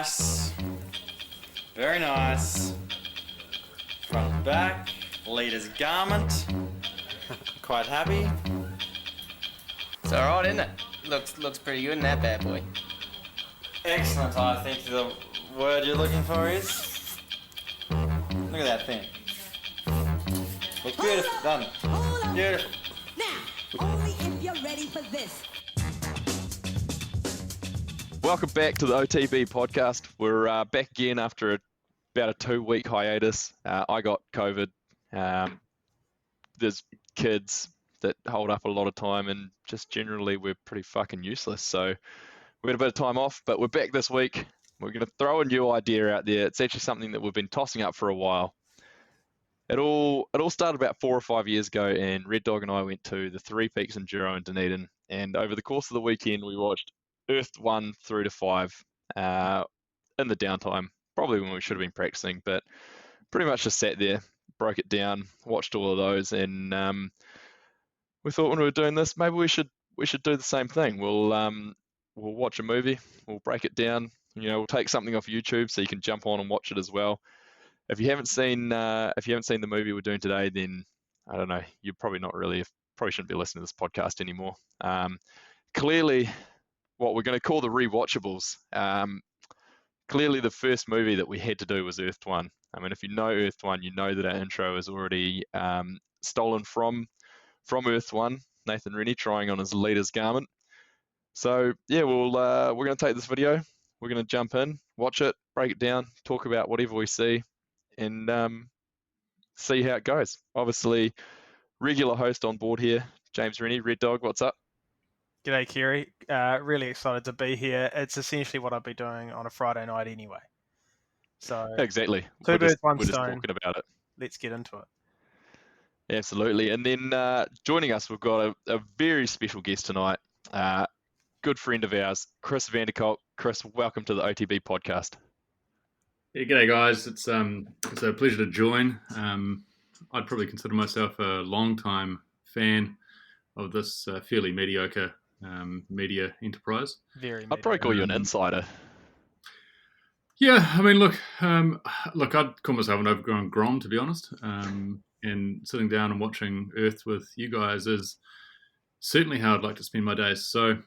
nice. Very nice. Front to back. Leader's garment. Quite happy. It's alright, isn't it? Looks pretty good in that bad boy. Excellent, I think the word you're looking for is... Look at that thing. Looks beautiful, doesn't it? Beautiful. Now, only if you're ready for this. Welcome back to the OTB podcast. We're back again after about a 2-week hiatus. I got COVID. There's kids that hold up a lot of time, and just generally we're pretty fucking useless. So we had a bit of time off, but we're back this week. We're going to throw a new idea out there. It's actually something that we've been tossing up for a while. It all started about 4 or 5 years ago, and Red Dog and I went to the Three Peaks in Juro and Dunedin, and over the course of the weekend we watched Earth 1 through to 5 in the downtime, probably when we should have been practicing, but pretty much just sat there, broke it down, watched all of those, and we thought when we were doing this, maybe we should do the same thing. We'll watch a movie, we'll break it down, we'll take something off YouTube so you can jump on and watch it as well. If you haven't seen the movie we're doing today, then I don't know, you're probably shouldn't be listening to this podcast anymore. Clearly, what we're going to call the Rewatchables. Clearly, the first movie that we had to do was Earth 1. I mean, if you know Earth 1, you know that our intro is already stolen from Earth 1. Nathan Rennie trying on his leader's garment. So yeah, we're going to take this video. We're going to jump in, watch it, break it down, talk about whatever we see, and see how it goes. Obviously, regular host on board here, James Rennie. Red Dog, what's up? G'day, Kerry. Really excited to be here. It's essentially what I'd be doing on a Friday night anyway. So Exactly. Two birds, one we're just stone. talking about it. Let's get into it. Absolutely. And then joining us, we've got a very special guest tonight. Good friend of ours, Chris Vanderkolk. Chris, welcome to the OTB podcast. Yeah, g'day guys. It's a pleasure to join. I'd probably consider myself a long-time fan of this fairly mediocre media enterprise. Very. I'd probably call you an insider. Yeah, I mean, look, I'd call myself an overgrown grom, to be honest. And sitting down and watching Earth with you guys is certainly how I'd like to spend my days. So,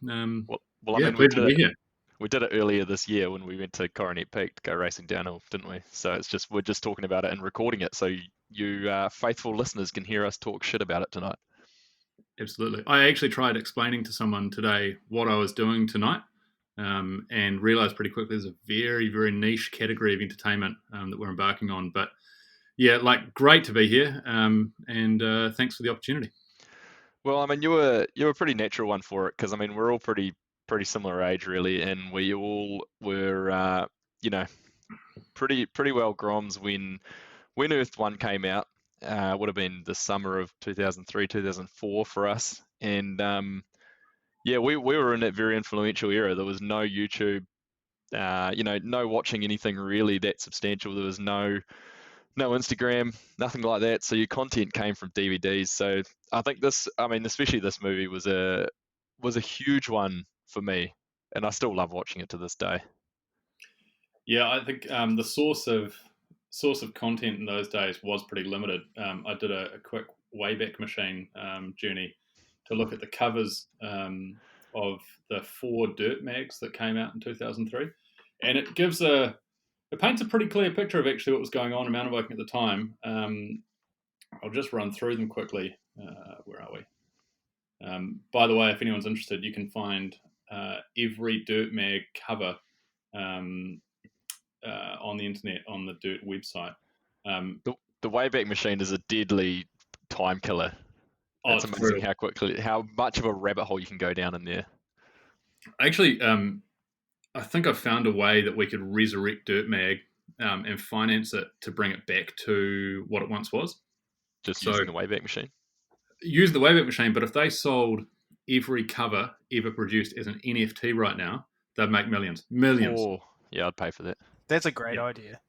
we did it earlier this year when we went to Coronet Peak to go racing downhill, didn't we? So we're just talking about it and recording it, so you faithful listeners can hear us talk shit about it tonight. Absolutely. I actually tried explaining to someone today what I was doing tonight, and realised pretty quickly there's a very, very niche category of entertainment that we're embarking on. But yeah, great to be here, and thanks for the opportunity. Well, I mean, you were a pretty natural one for it, because I mean we're all pretty similar age really, and we all were pretty well groms when Earth 1 came out. Would have been the summer of 2003, 2004 for us, and we were in that very influential era. There was no YouTube, no watching anything really that substantial. There was no Instagram, nothing like that. So your content came from DVDs. So I think especially this movie was a huge one for me, and I still love watching it to this day. Yeah, I think the source of content in those days was pretty limited. I did a quick Wayback Machine journey to look at the covers of the 4 dirt mags that came out in 2003, and it paints a pretty clear picture of actually what was going on in mountain biking at the time. I'll just run through them quickly. Where are we? By the way, if anyone's interested, you can find every dirt mag cover on the internet on the Dirt website. The Wayback Machine is a deadly time killer. It's amazing how much of a rabbit hole you can go down in there. Actually, I think I've found a way that we could resurrect Dirt Mag and finance it to bring it back to what it once was. Just using the Wayback Machine? Use the Wayback Machine, but if they sold every cover ever produced as an NFT right now, they'd make millions. Millions. Oh, yeah, I'd pay for that. That's a great idea.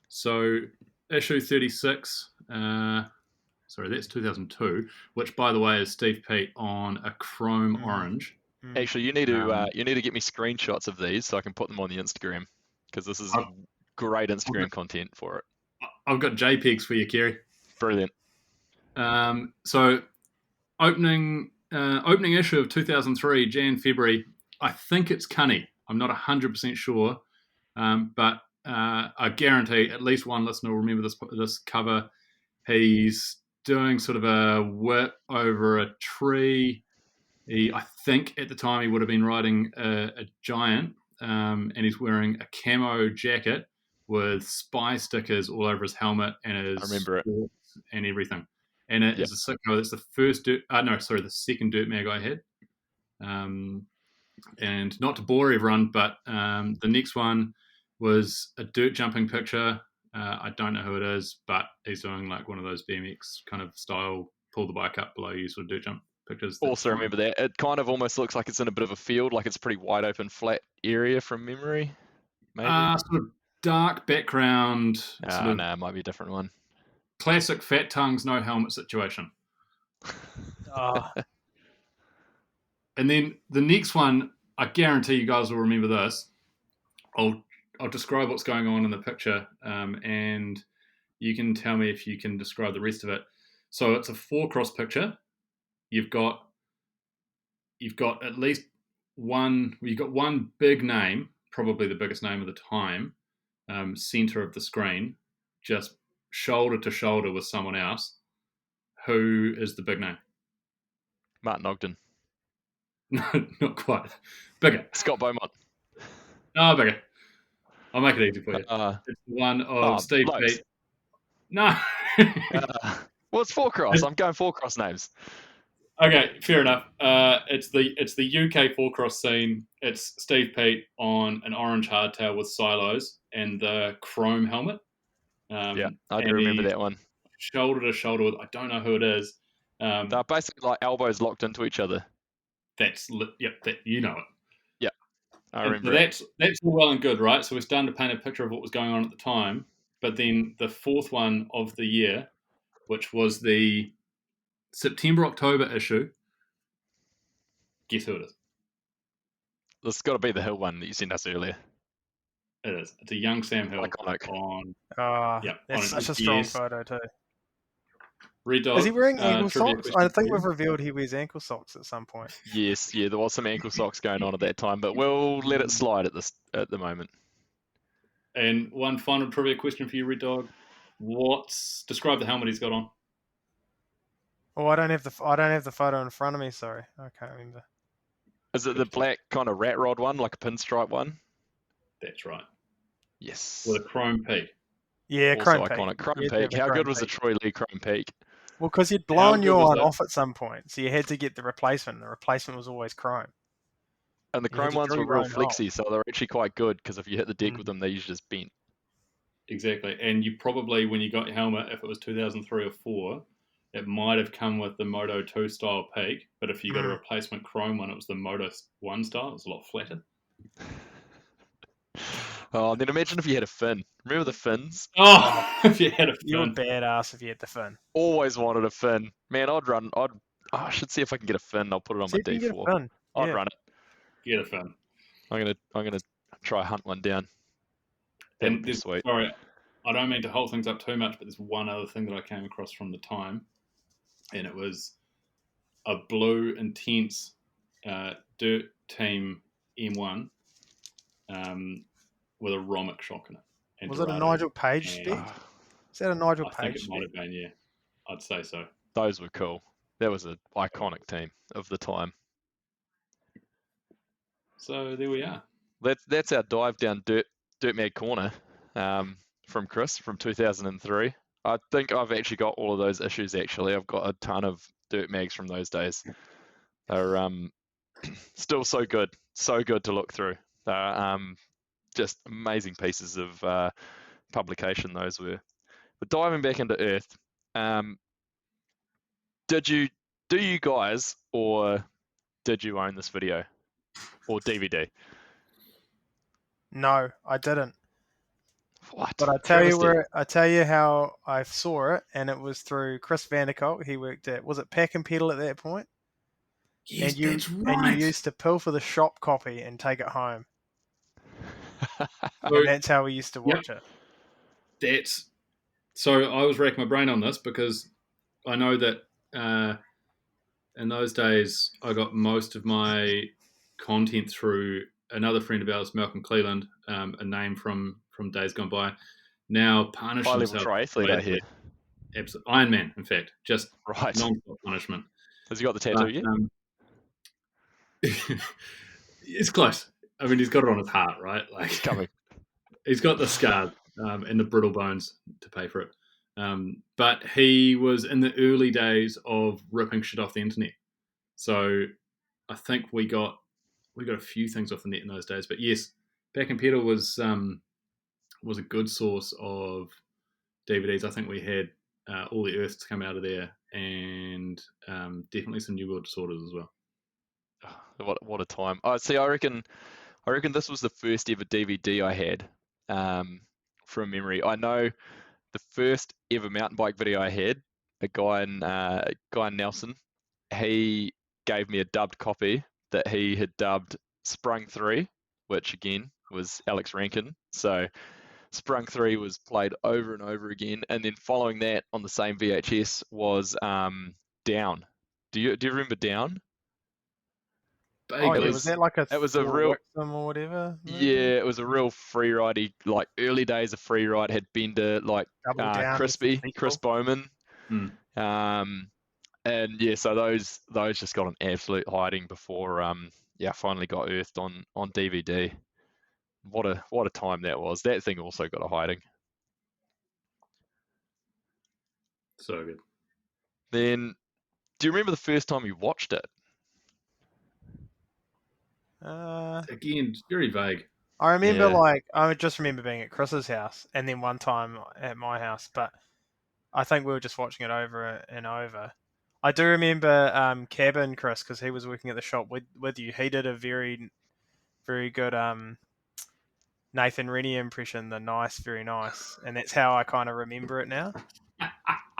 So, issue 36, that's 2002, which, by the way, is Steve Pete on a chrome orange. Actually, you need to get me screenshots of these so I can put them on the Instagram because this is great Instagram content for it. I've got JPEGs for you, Kerry. Brilliant. So opening issue of 2003, Jan, February. I think it's Cunny. I'm not 100% sure, but I guarantee at least one listener will remember this cover. He's doing sort of a whip over a tree. I think at the time he would have been riding a giant, and he's wearing a camo jacket with spy stickers all over his helmet and his I remember it. and everything. And it is a sick cover. That's the second dirt mag I had. And not to bore everyone, but the next one was a dirt jumping picture. I don't know who it is, but he's doing like one of those BMX kind of style, pull the bike up below you sort of dirt jump pictures. Also remember that. It kind of almost looks like it's in a bit of a field, like it's a pretty wide open, flat area from memory. Maybe. Sort of dark background. No, it might be a different one. Classic fat tongues, no helmet situation. And then the next one, I guarantee you guys will remember this. I'll describe what's going on in the picture, and you can tell me if you can describe the rest of it. So it's a 4-cross picture. You've got at least one. You've got one big name, probably the biggest name of the time, center of the screen, just shoulder to shoulder with someone else. Who is the big name? Martin Ogden. No, not quite. Bigger. Scott Beaumont. No, bigger. I'll make it easy for you. It's one of Steve Pete. No. Well, it's 4-cross. I'm going 4-cross names. Okay, fair enough. It's the UK 4-cross scene. It's Steve Pete on an orange hardtail with silos and the chrome helmet. Yeah, I do remember that one. Shoulder to shoulder with, I don't know who it is. They're basically like elbows locked into each other. You know it. Yeah, I remember. That's all well and good, right? So we're starting to paint a picture of what was going on at the time. But then the fourth one of the year, which was the September-October issue, guess who it is? This has got to be the Hill one that you sent us earlier. It is. It's a young Sam Hill. Iconic. That's such a strong photo too. Red Dog, is he wearing ankle socks? I think we've you. revealed he wears ankle socks at some point. Yes, yeah, there was some ankle socks going on at that time, but we'll let it slide at the moment. And one final trivia question for you, Red Dog. Describe the helmet he's got on? Oh, I don't have the photo in front of me. Sorry, I can't remember. Is it the black kind of rat rod one, like a pinstripe one? That's right. Yes. With a chrome peak. Yeah, also chrome iconic. peak. Chrome peak. How good was the Troy Lee chrome peak? Well, because you'd blown your one off at some point, so you had to get the replacement. The replacement was always chrome. And the chrome ones were real flexy, so they're actually quite good because if you hit the deck with them, they usually just bent. Exactly. And you probably, when you got your helmet, if it was 2003 or 4, it might have come with the Moto 2 style peak, but if you got a replacement chrome one, it was the Moto 1 style. It was a lot flatter. Oh, and then imagine if you had a fin. Remember the fins? Oh, if you had a fin. You were badass if you had the fin. Always wanted a fin. Man, I should see if I can get a fin. I'll put it on my D4. I'd run it. Get a fin. I'm gonna try hunt one down. That would be sweet. Sorry, I don't mean to hold things up too much, but there's one other thing that I came across from the time, and it was a blue intense dirt team M1 with a Romic shock in it. And was it a Nigel Page spec? Is that a Nigel Page? I think it might have been, yeah. I'd say so. Those were cool. That was an iconic team of the time. So there we are. That's our dive down Dirt Mag Corner from Chris from 2003. I think I've actually got all of those issues. Actually, I've got a ton of Dirt Mags from those days. They're still so good to look through. They're just amazing pieces of publication. Those were. But diving back into Earth, do you guys, or did you own this video or DVD? No, I didn't. What? But I tell you how I saw it, and it was through Chris Vanderkolk. He worked at, was it Pack and Pedal at that point? Yes, and you that's right. used to pilfer the shop copy and take it home, So, and that's how we used to yep, watch it. that's so. I was racking my brain on this because I know that in those days I got most of my content through another friend of ours, Malcolm Cleland, a name from days gone by. Now punished High level himself triathlete, I hear. Absolutely. Iron Man, in fact, just Right. non-stop punishment. Has he got the tattoo But, yet? it's close. I mean, he's got it on his heart, right? Like It's coming. he's got the scars and the brittle bones to pay for it. But he was in the early days of ripping shit off the internet, so I think we got a few things off the net in those days. But yes, Back and Pedal was a good source of DVDs. I think we had All the Earths come out of there, and definitely some New World Disorders as well. What a time! Oh, see, I reckon this was the first ever DVD I had from memory. I know the first ever mountain bike video I had, a guy in Nelson, he gave me a dubbed copy that he had dubbed Sprung 3, which again was Alex Rankin. So Sprung 3 was played over and over again, and then following that on the same VHS was Down. Do you remember Down? Oh Vaguely. yeah, was that like a It was a Thor real Wixom or whatever? movie? Yeah, it was a real free ridey, like early days of free ride had Bender, like Double Down was the Crispy, Chris sequel. Bowman. Hmm. And yeah, so those just got an absolute hiding before finally got earthed on DVD. What a time that was. That thing also got a hiding. So good. Then do you remember the first time you watched it? Again, it's very vague. I remember Yeah. I just remember being at Chris's house and then one time at my house, but I think we were just watching it over and over. I do remember Cabin Chris because he was working at the shop with you. He did a very very good Nathan Rennie impression, the nice, very nice, and that's how I kind of remember it now.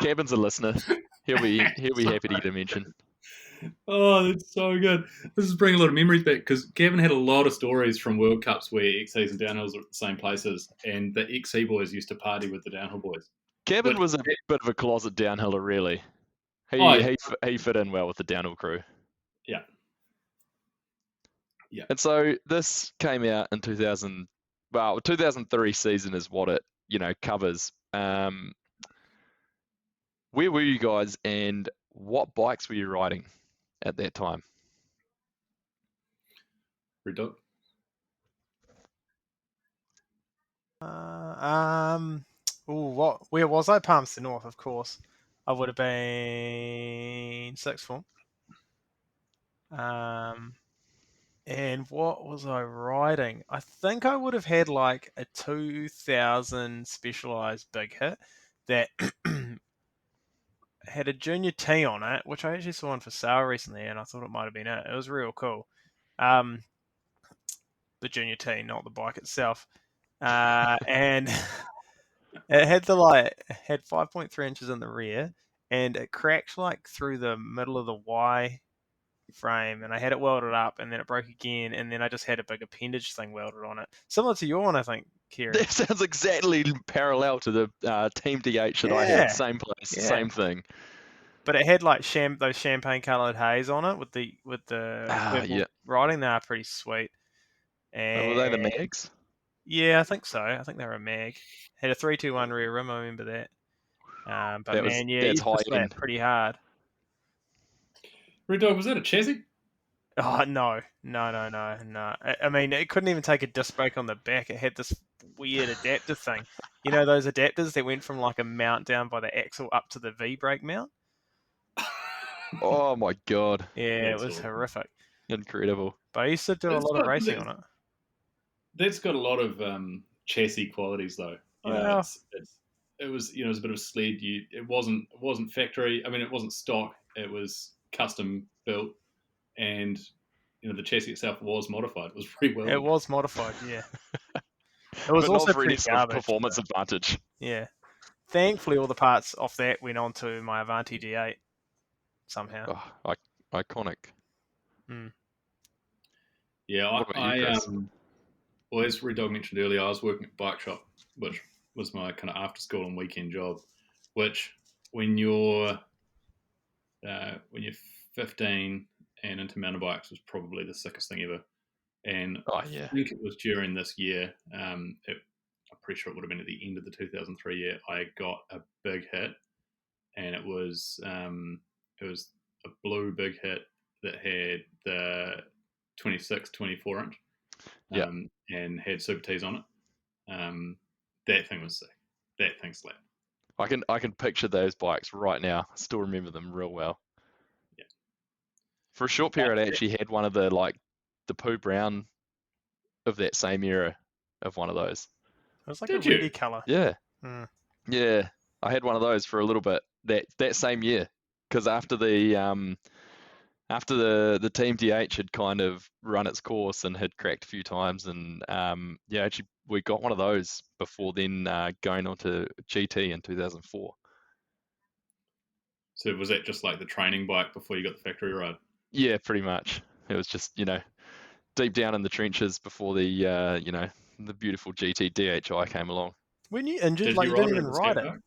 Kevin's a listener. He'll be happy to get a mention. Oh, that's so good. This is bringing a lot of memories back because Gavin had a lot of stories from World Cups where XCs and downhills were at the same places, and the XC boys used to party with the downhill boys. Kevin But- was a bit of a closet downhiller, really. He Oh, yeah. he fit in well with the downhill crew. Yeah. Yeah. And so this came out in 2003 season is what it covers. Where were you guys, and what bikes were you riding at that time? Red Dog. Where was I? Palmerston North, of course. I would have been sixth form. And what was I riding? I think I would have had like a 2000 Specialized big hit that had a Junior T on it, which I actually saw on for sale recently, and I thought it might have been it. It was real cool. The Junior T, not the bike itself. And it had had 5.3 inches in the rear, and it cracked like through the middle of the Y frame, and I had it welded up, and then it broke again, and then I just had a big appendage thing welded on it, similar to your one, I think, Kieran. That sounds exactly parallel to the Team DH that I Yeah. had. Same place, Yeah. same thing. But it had like those champagne coloured haze on it with the purple writing. They are pretty sweet. And Were they the mags? yeah, I think so. I think they were a mag. Had a 321 rear rim. I remember that. But That's it used to high slap end. pretty hard. Red Dog, was that a chassis? Oh no. I mean, it couldn't even take a disc brake on the back. It had this weird adapter thing. You know those adapters that went from like a mount down by the axle up to the V brake mount? Oh my god, Yeah, That's it was awesome. horrific. incredible. But I used to do a lot of racing on it. That's got a lot of chassis qualities, though. Well- It was it was a bit of a sled. It wasn't factory. I mean, it wasn't stock. It was custom built, and the chassis itself was modified. It was pretty well. It was modified, yeah. It was But also not for any pretty sort of garbage. performance but- advantage. Yeah. Thankfully, all the parts off that went on to my Avanti D8 somehow. Oh, iconic. Yeah, What about you, Chris? Well, as Red Dog mentioned earlier, I was working at Bike Shop, which was my kind of after school and weekend job. Which, when you're 15 and into mountain bikes, was probably the sickest thing ever. And Oh I yeah. think it was during this year. I'm pretty sure it would have been at the end of the 2003 year. I got a big hit, and it was a blue big hit that had the 26, 24 inch. Yeah. And had Super T's on it. That thing was sick. That thing slapped. I can picture those bikes right now. I still remember them real well. Yeah. For a short period, I actually had one of the Pooh Brown of that same era of one of those. It was like Did a you? reddy colour. Yeah. Mm. Yeah. I had one of those for a little bit that same year, because after the Team DH had kind of run its course and had cracked a few times, and yeah, actually we got one of those before then going on to GT in 2004. So was that just like the training bike before you got the factory ride? Yeah, pretty much. It was just, deep down in the trenches before the the beautiful GT DHI came along. When you injured, Did like you you ride didn't it even at the ride skate it. park?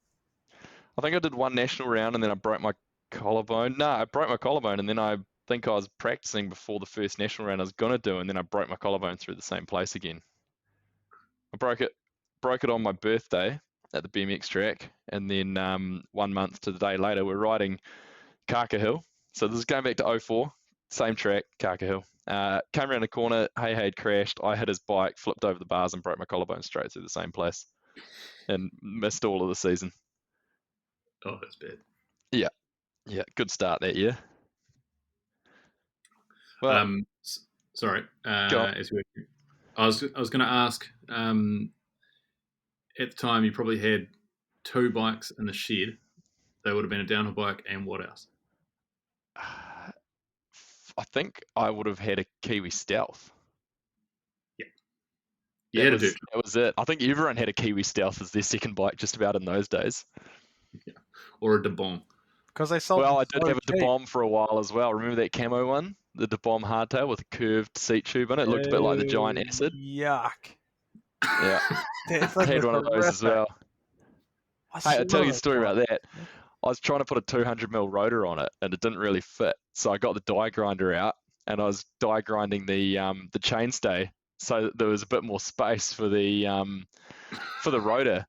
I think I did one national round and then I broke my collarbone. No, I broke my collarbone and then I think I was practicing before the first national round I was gonna do, and then I broke my collarbone through the same place again. I broke it on my birthday at the BMX track, and then 1 month to the day later we're riding Kaka Hill. So this is going back to 04, same track, Kaka Hill. Came around the corner, had crashed. I hit his bike, flipped over the bars, and broke my collarbone straight through the same place, and missed all of the season. Oh, that's bad. Yeah, good start that year. Well, Sorry. go on. I was going to ask. At the time, you probably had 2 bikes in the shed. They would have been a downhill bike, and what else? I think I would have had a Kiwi Stealth. You had a dirt. That was it. I think everyone had a Kiwi Stealth as their second bike just about in those days. Or a De Bomb. Because they sold. Well, I them did so have a cheap. De Bomb for a while as well. Remember that camo one? The De Bomb hardtail with a curved seat tube in it. It looked a bit like the Giant Acid. Yuck. Yeah, That I thing had was one of those as horrific. well. Hey, I'll tell you a story swear. about that. I was trying to put a 200mm rotor on it, and it didn't really fit. So I got the die grinder out, and I was die grinding the chainstay, so that there was a bit more space for the rotor.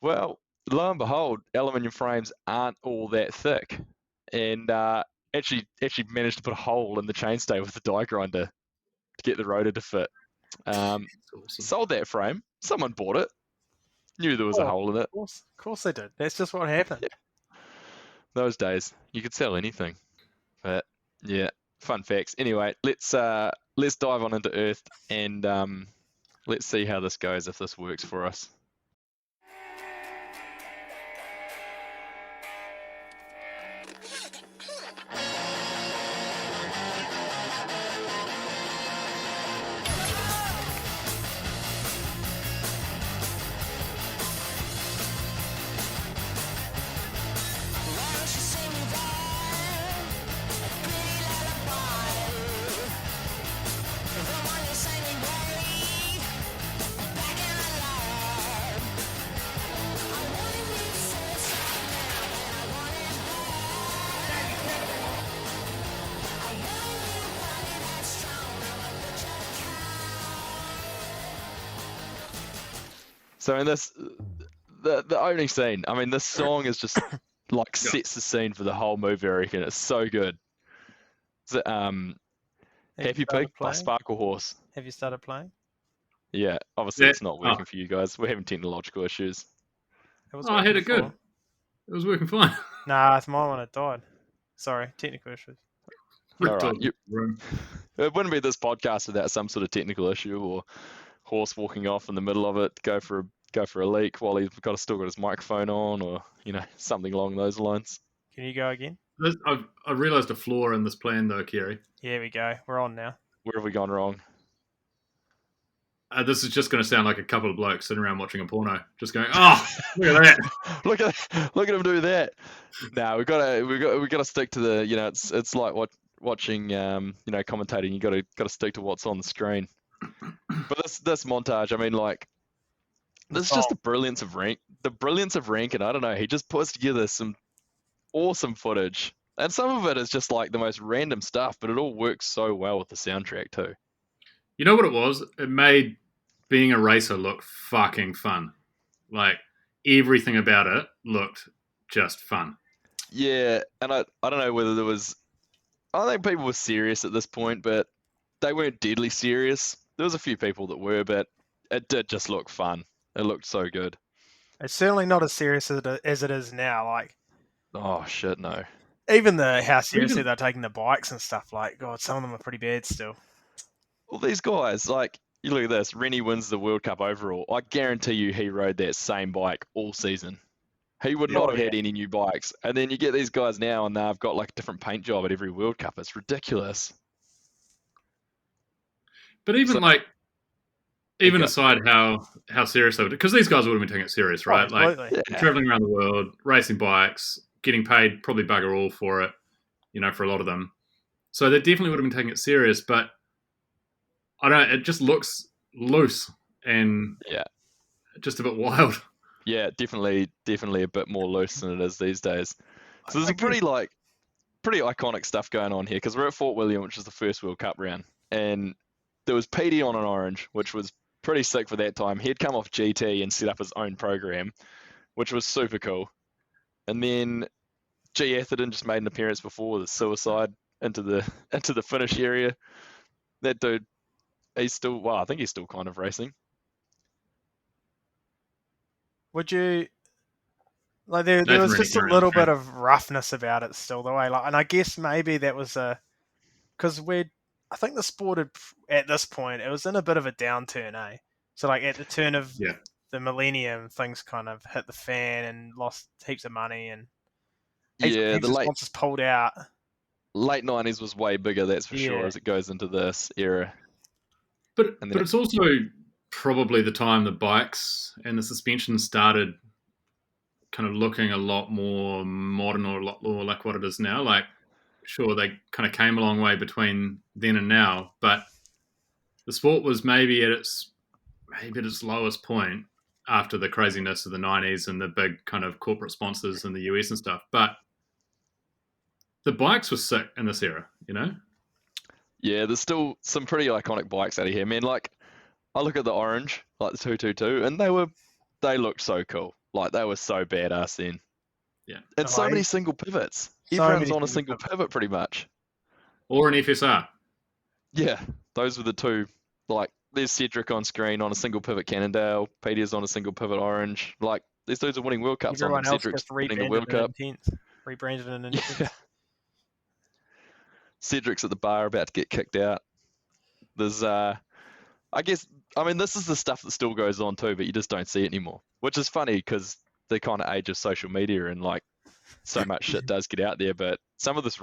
Well, lo and behold, aluminium frames aren't all that thick, and actually managed to put a hole in the chainstay with the die grinder to get the rotor to fit. Awesome. Sold that frame. Someone bought it. Knew there was a hole in it. Of course they did. That's just what happened. Yeah. Those days, you could sell anything. But yeah, fun facts. Anyway, let's dive on into Earth and let's see how this goes, if this works for us. So in this, the opening scene, I mean, this song is just like sets the scene for the whole movie. I reckon it's so good. Is it, Have you Happy started Pig by playing? Sparkle Horse. Have you started playing? Yeah, obviously Yeah. it's not working for you guys. We're having technological issues. It was Oh, I had working it good. before. It was working fine. Nah, it's my one. It died. Sorry, technical issues. All right, it wouldn't be this podcast without some sort of technical issue or horse walking off in the middle of it, go for a leak while he's still got his microphone on, or something along those lines. Can you go again? I realised a flaw in this plan, though, Kerry. Here we go. We're on now. Where have we gone wrong? This is just going to sound like a couple of blokes sitting around watching a porno, just going, "Oh, look at that!" look at him do that. No, we got to stick to the. It's like watching, commentating. You got to stick to what's on the screen. But this montage, I mean, like, this is just the brilliance of rank. The brilliance of Rankin. I don't know. He just puts together some awesome footage, and some of it is just like the most random stuff, but it all works so well with the soundtrack too. You know what it was? It made being a racer look fucking fun. Like, everything about it looked just fun. Yeah, and I don't know whether there was. I think people were serious at this point, but they weren't deadly serious. There was a few people that were, but it did just look fun. It looked so good. It's certainly not as serious as it is now. Like, Oh shit, no. even how seriously they're taking the bikes and stuff. Like, God, some of them are pretty bad still. Well, these guys, like, you look at this. Rennie wins the World Cup overall. I guarantee you, he rode that same bike all season. He would not have had any new bikes. And then you get these guys now, and they've got like a different paint job at every World Cup. It's ridiculous. But even aside how serious they were, because these guys would have been taking it serious, right? Absolutely. Traveling around the world, racing bikes, getting paid probably bugger all for it, for a lot of them. So they definitely would have been taking it serious, but I don't know, it just looks loose and just a bit wild. Yeah, definitely a bit more loose than it is these days. So there's a pretty iconic stuff going on here, because we're at Fort William, which is the first World Cup round, and there was Petey on an orange, which was pretty sick for that time. He'd come off GT and set up his own program, which was super cool. And then G Atherton just made an appearance before with a suicide into the finish area. That dude, I think he's still kind of racing. Would you like there was just a little bit of roughness about it still, the way, like, and I guess maybe that was because I think the sport at this point, it was in a bit of a downturn, eh? So like at the turn of the millennium, things kind of hit the fan and lost heaps of money, and heaps of sponsors pulled out. Late 90s was way bigger, that's for sure, as it goes into this era. But it's also probably the time the bikes and the suspension started kind of looking a lot more modern, or a lot more like what it is now. Like, sure, they kind of came a long way between then and now, but the sport was maybe at its lowest point after the craziness of the 90s and the big kind of corporate sponsors in the US and stuff. But the bikes were sick in this era, Yeah, there's still some pretty iconic bikes out of here, man. Like, I look at the orange, like the 222, and they looked so cool. Like, they were so badass then. Yeah. And so many single pivots. Everyone's on a single pivot pretty much. Or an FSR. Yeah, those were the two. Like, there's Cedric on screen on a single pivot Cannondale. Peter's on a single pivot orange. Like, these dudes are winning World Cups. Everyone else Cedric's just winning the World Cup. Rebranded in Intense. Yeah. Cedric's at the bar about to get kicked out. There's, this is the stuff that still goes on too, but you just don't see it anymore. Which is funny, because the kind of age of social media and like so much shit does get out there. But some of this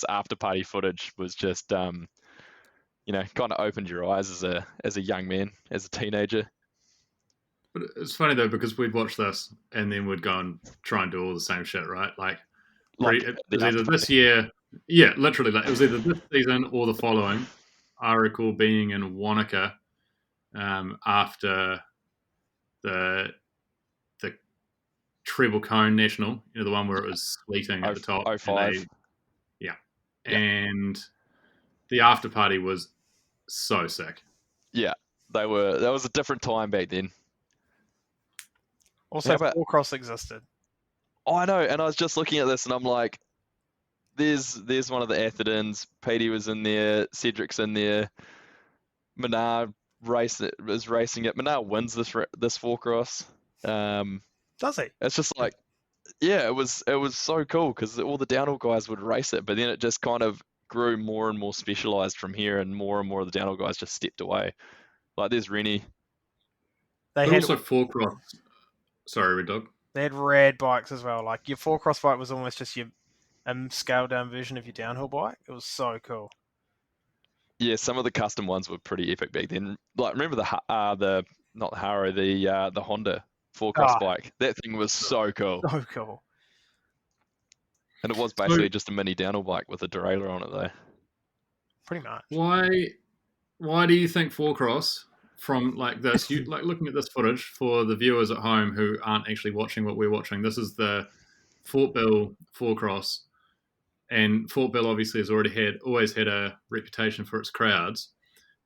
after party footage was just, kind of opened your eyes as a young man, as a teenager. But it's funny though, because we'd watch this and then we'd go and try and do all the same shit, right? Like it was either this year, literally, like it was either this season or the following. I recall being in Wanaka after the Treble Cone National, the one where it was sleeting at the top. 05. And the after party was so sick. Yeah, that was a different time back then. Also, Four-Cross existed. Oh, I know, and I was just looking at this, and I'm like, there's one of the Athertons. Petey was in there. Cedric's in there. Menard is racing it. Menard wins this Four-Cross. Does he? It's just like, yeah, it was so cool, because all the downhill guys would race it, but then it just kind of grew more and more specialized from here, and more of the downhill guys just stepped away. Like, there's Rennie. But also Four-Cross. Sorry, Red Dog. They had rad bikes as well. Like, your Four-Cross bike was almost just your scaled down version of your downhill bike. It was so cool. Yeah, some of the custom ones were pretty epic back then. Like, remember the not the Haro, the Honda Four-Cross bike? That thing was so cool. So cool. And it was basically just a mini downhill bike with a derailleur on it, though. Pretty much. Why do you think four-cross from like this? You like looking at this footage for the viewers at home who aren't actually watching what we're watching. This is the Fort Bill four-cross, and Fort Bill obviously has always had a reputation for its crowds.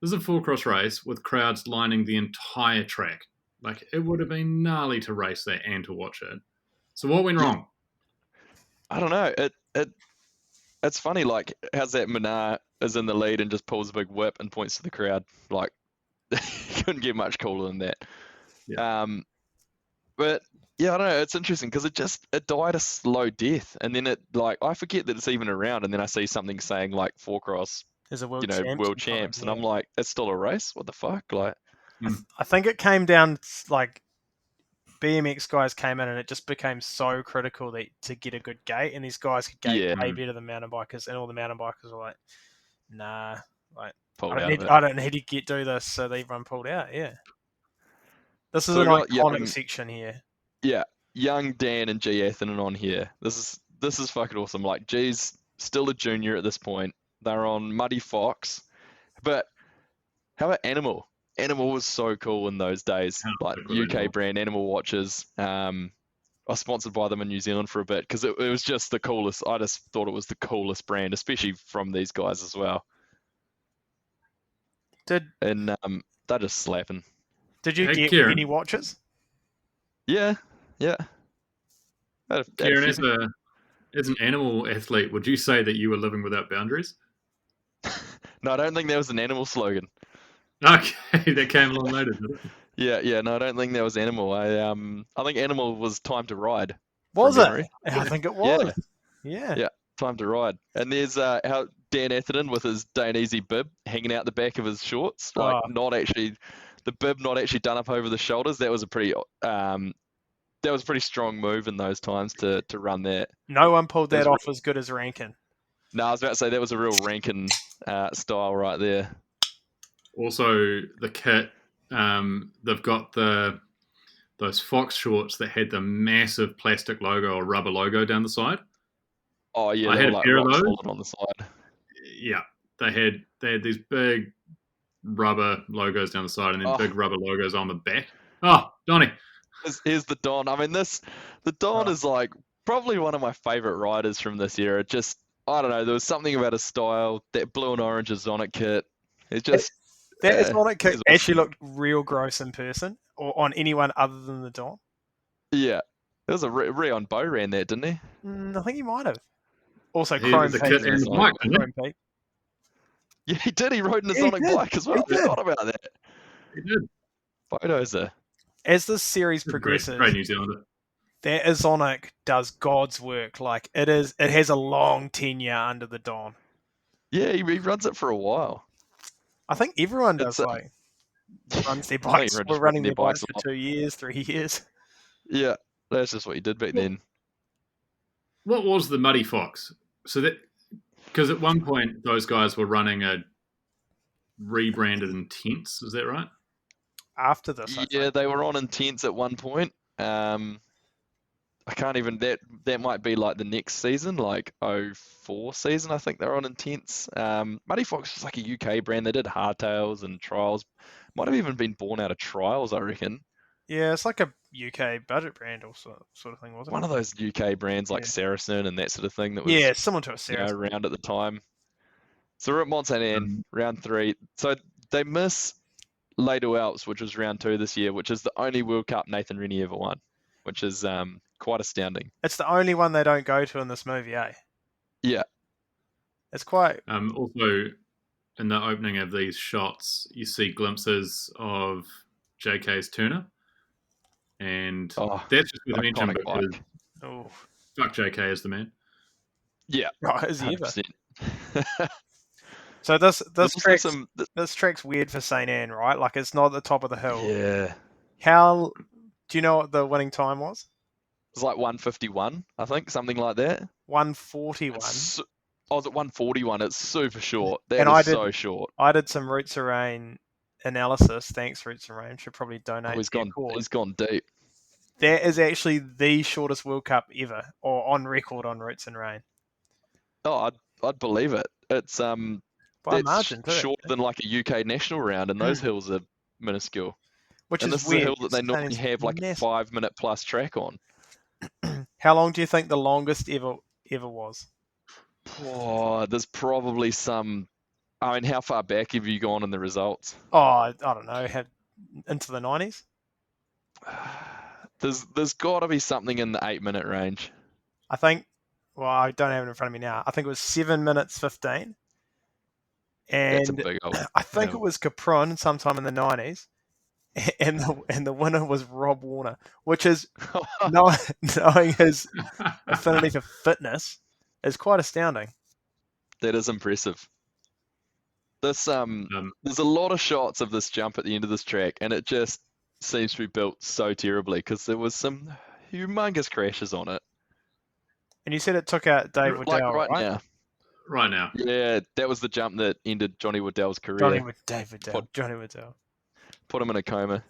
This is a four-cross race with crowds lining the entire track. Like, it would have been gnarly to race that and to watch it. So what went wrong? I don't know. It's funny, like, how's that Menard is in the lead and just pulls a big whip and points to the crowd. Like, couldn't get much cooler than that. Yeah. But yeah, I don't know. It's interesting because it died a slow death, and then I forget that it's even around, and then I see something saying like four-cross, There's a world world champs, and I'm like, it's still a race. What the fuck? Like, I think it came down like BMX guys came in and it just became so critical to get a good gate, and these guys could gate way better than mountain bikers, and all the mountain bikers were like, nah, like I don't need to do this, so they everyone pulled out. Yeah, this is an iconic section here. Yeah, young Dan and G Atherton on here. This is fucking awesome. Like, G's still a junior at this point. They're on Muddy Fox, but how about Animal? Animal was so cool in those days. Like, UK brand Animal watches. I was sponsored by them in New Zealand for a bit because it was just the coolest. I just thought it was the coolest brand, especially from these guys as well. And they're just slapping. Did you get any watches? Yeah. Kieran, as an Animal athlete, would you say that you were living without boundaries? No, I don't think that was an Animal slogan. Okay, that came along later, did it? Yeah. No, I don't think that was Animal. I think Animal was Time to Ride. Was it? I think it was. Yeah. Time to Ride. And there's how Dan Atherton with his Dainese bib hanging out the back of his shorts, like not actually the bib not actually done up over the shoulders. That was a pretty strong move in those times to run that. No one pulled that off as good as Rankin. No, I was about to say that was a real Rankin style right there. Also, the kit, they've got those Fox shorts that had the massive plastic logo or rubber logo down the side. Oh yeah, I had a pair of those on the side. Yeah, they had these big rubber logos down the side, and then big rubber logos on the back. Oh, Donnie. Here's the Don. I mean, the Don is like probably one of my favorite riders from this era. Just, I don't know, there was something about his style, that blue and orange Exonic kit. It just that Exonic kit actually looked real gross in person, or on anyone other than the Don. Yeah, it was a Rion Bow ran that, didn't he? I think he might have. Also, Chrome Peak. Yeah, he did. He rode an Exonic bike as well. I forgot about that. He did. Photos there. As this series progresses, great New Zealander. That Exonic does God's work. Like, it has a long tenure under the Don. Yeah, he runs it for a while. I think everyone does. Runs their bikes. We're running their bikes for 2 years, 3 years. Yeah, that's just what you did back then. What was the Muddy Fox? So that, because at one point those guys were running a rebranded Intense, is that right? After this, they were on Intense at one point. I can't even, that might be like the next season, like 04 season, I think they're on Intense. Muddy Fox was like a UK brand. They did hardtails and trials. Might have even been born out of trials, I reckon. Yeah, it's like a UK budget brand or sort of thing, wasn't it? One of those UK brands like Saracen and that sort of thing that was similar to a Saracen around at the time. So we're at Mont Saint Anne, round 3. So they miss Ledo Alps, which was round 2 this year, which is the only World Cup Nathan Rennie ever won, which is quite astounding. It's the only one they don't go to in this movie, eh? Yeah. It's quite... Also, in the opening of these shots, you see glimpses of JK's Turner. And that's just with mention because fuck JK is the man. Yeah. Right, is he ever? So this track's weird for St. Anne, right? Like, it's not at the top of the hill. Yeah. Do you know what the winning time was? It was like 151, I think, something like that. 141. Was it 141? It's super short. So short. I did some Roots of Rain analysis. Thanks, Roots of Rain. Should probably donate. He's gone deep. that is actually the shortest World Cup ever, or on record on Roots and Rain. Oh, I'd believe it. It's By a that's margin, too. shorter than like a UK national round, and those hills are minuscule. Which And is this is a weird. hill that they normally Australians have like a massive. 5 minute plus track on. How long do you think the longest ever was? Oh, there's probably some. I mean, how far back have you gone in the results? Oh, I don't know. Into the 90s? There's got to be something in the 8 minute range. I think, well, I don't have it in front of me now. I think it was 7 minutes 15. That's a And big old. I think Yeah. it was Capron sometime in the 90s. And the winner was Rob Warner, which is, knowing his affinity for fitness, is quite astounding. That is impressive. This there's a lot of shots of this jump at the end of this track, and it just seems to be built so terribly because there was some humongous crashes on it. And you said it took out Dave Like Waddell, right right? now. Right now. Yeah, that was the jump that ended Johnny Waddell's career. Johnny Waddell. Put him in a coma.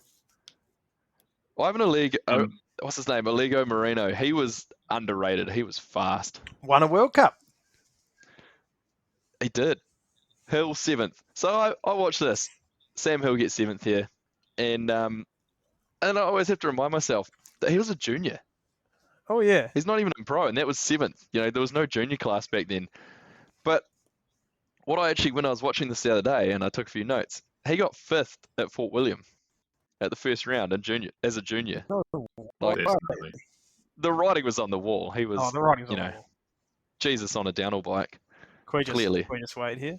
Ivan Oligo, what's his name? Oligo Moreno. He was underrated. He was fast. Won a World Cup. He did. Hill 7th. So I watched this. Sam Hill gets 7th here. And I always have to remind myself that he was a junior. Oh, yeah. He's not even in pro, and that was 7th. You know, there was no junior class back then. But when I was watching this the other day and I took a few notes, he got 5th at Fort William at the first round as a junior. Like, Definitely. the writing was on the wall. He was, The writing's on the wall. Jesus on a downhill bike. Can Clearly. we just wait here?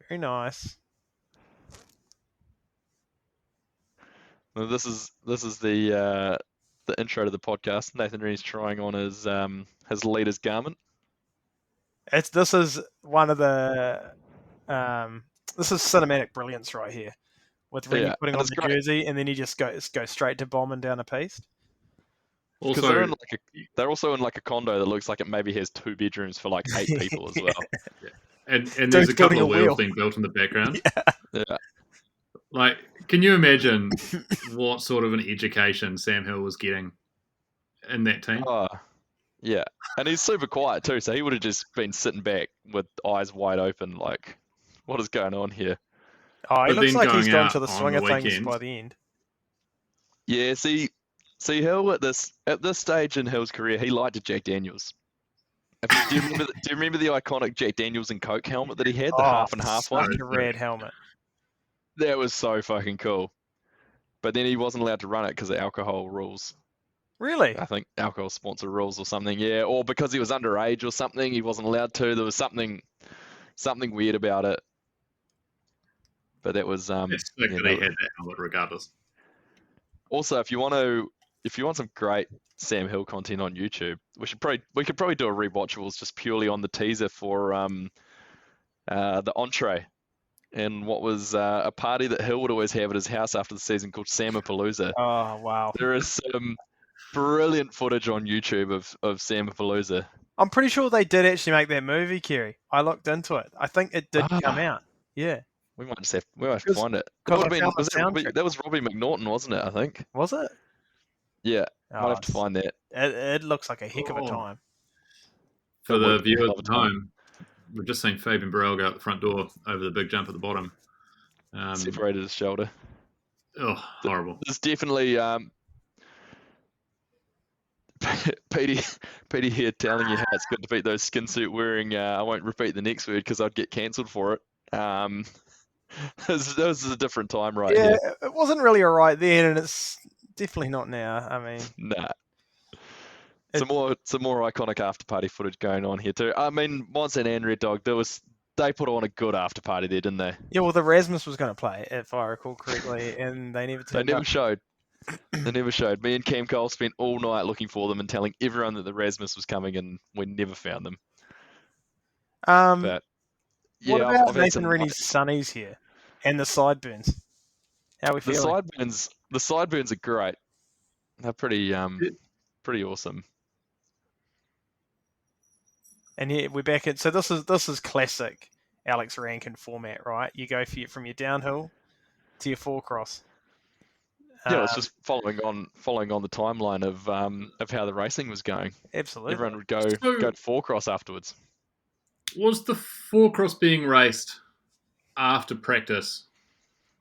Very nice. Well, this is the intro to the podcast. Nathan Rennie's trying on his leader's garment. This is one of the this is cinematic brilliance right here, with Rennie putting and on it's the great. jersey and then he just goes straight to bombing down a piste. Because Also, they're also in like a condo that looks like it maybe has 2 bedrooms for like 8 people as well. and there's Dude's a couple building of a wheels wheel. being built in the background. Yeah. Like, can you imagine what sort of an education Sam Hill was getting in that team? Oh, yeah. And he's super quiet too, so he would have just been sitting back with eyes wide open, like, what is going on here? Oh, it But looks then like he's going gone out to the on swing of the things weekend- by the end. Yeah, see Hill at this stage in Hill's career, he liked a Jack Daniels. Do you remember the iconic Jack Daniels and Coke helmet that he had, the half and half one? Such a rad helmet. That was so fucking cool. But then he wasn't allowed to run it because of alcohol rules. Really? I think alcohol sponsor rules or something, yeah. Or because he was underage or something, he wasn't allowed to. There was something weird about it. But that was It's sick that he had that helmet regardless. Also, if you want some great Sam Hill content on YouTube, we could probably do a Rewatchables just purely on the teaser for the entree, and what was a party that Hill would always have at his house after the season called Samapalooza. Oh, wow. There is some brilliant footage on YouTube of Samapalooza. I'm pretty sure they did actually make that movie, Kerry. I looked into it. I think it did Ah. come out. Yeah. We might have to find it. Because That would have I found been, the soundtrack. that was Robbie McNaughton, wasn't it? I think. Was it? Yeah, Oh, might have to find that. It looks like a heck of a Oh. time. For the would be a viewers hell of at a time. home, we've just seen Fabian Burrell go out the front door over the big jump at the bottom. Separated his shoulder. Oh, horrible. There's definitely Petey here telling you how it's good to beat those skin suit wearing. I won't repeat the next word because I'd get cancelled for it. This is a different time right Yeah, here. it wasn't really alright then, and it's definitely not now. I mean, Nah. Some more iconic after party footage going on here too. I mean, Monson and Red Dog, they put on a good after party there, didn't they? yeah. Well, the Rasmus was going to play, if I recall correctly, and they never They turned never up. showed. They never showed. Me and Cam Cole spent all night looking for them and telling everyone that the Rasmus was coming, and we never found them. But yeah, What about I've had Nathan some Rennie's sunnies here, and the sideburns? How are we The feeling? sideburns are great. They're pretty awesome. And here we're back at. So this is classic Alex Rankin format, right? You go from your downhill to your four cross. Yeah, it's just following on the timeline of how the racing was going. Absolutely. Everyone would go So- to four cross afterwards. Was the four cross being raced after practice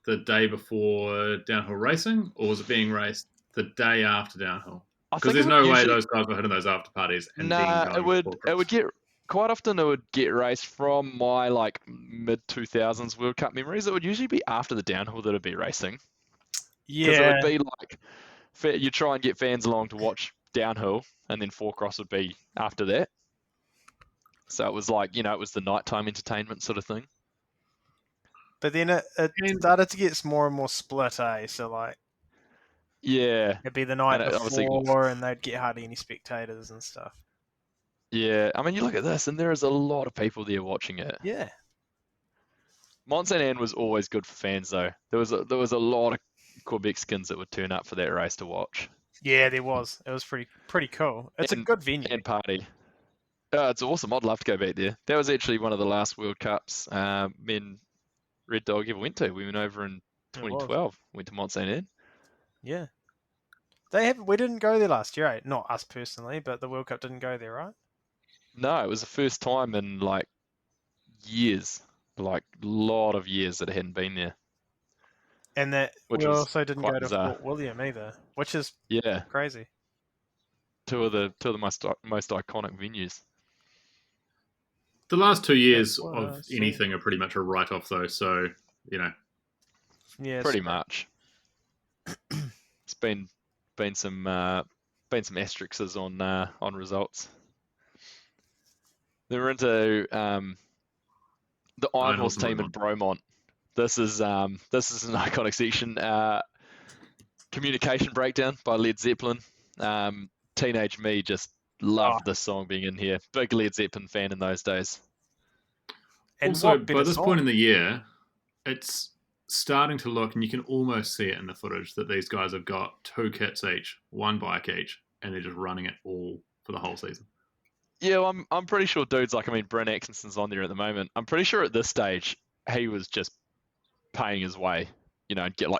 the day before downhill racing, or was it being raced the day after downhill? I Because think there's it no would way usually, those guys were hitting those after parties and then nah, going it to would four it cross. would get quite often it would get raced from my like mid 2000s World Cup memories. It would usually be after the downhill that it'd be racing because it Yeah. would be like you try and get fans along to watch downhill, and then four cross would be after that. So it was like it was the nighttime entertainment sort of thing. But then it And- started to get more and more split, eh? So like Yeah, it'd be the night And it obviously got- before, and they'd get hardly any spectators and stuff. yeah. I mean, you look at this, and there is a lot of people there watching it. Yeah. Mont Saint Anne was always good for fans, though. There was a lot of Quebec skins that would turn up for that race to watch Yeah, there was. It was pretty cool. It's a good venue. and party. It's awesome. I'd love to go back there. That was actually one of the last World Cups me and Red Dog ever went to. We went over in It was. 2012. Went to Mont Saint Anne. Yeah. We didn't go there last year, right? Not us personally, but the World Cup didn't go there, right? No, it was the first time in like years, like a lot of years that it hadn't been there. And that Which we was also didn't quite go to bizarre. Fort William either, which is Yeah, crazy. two of the most iconic venues. The last 2 years That's what of I see. anything are pretty much a write-off, though. So Yeah. Pretty much. It's been some asterisks on results. They were into the Iron Horse team in Bromont. This is an iconic section. Communication Breakdown by Led Zeppelin. Teenage me just loved this song being in here. Big Led Zeppelin fan in those days. And also, what by better this song? point in the year, it's starting to look, and you can almost see it in the footage, that these guys have got 2 kits each, 1 bike each, and they're just running it all for the whole season. Yeah, well, I'm pretty sure dudes like, Brent Atkinson's on there at the moment. I'm pretty sure at this stage he was just paying his way,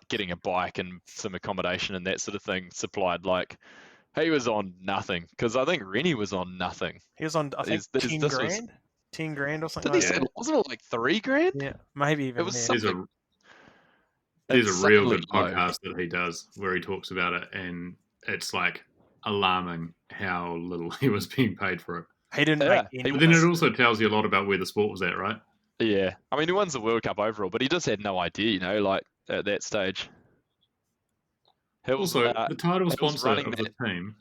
getting a bike and some accommodation and that sort of thing supplied. Like he was on nothing because I think Rennie was on nothing. He was on, I think, This 10 was- grand? 10 grand or something Did he like say, that? wasn't it like 3 grand? Yeah, maybe even It was more. something. There's a real insanely good low. podcast that he does where he talks about it, and it's like alarming how little he was being paid for it. He didn't Yeah, make he any. But then it also tells you a lot about where the sport was at, right? Yeah, he wins the World Cup overall, but he just had no idea, like at that stage. Hills, Also, the title Hills sponsor running of the team.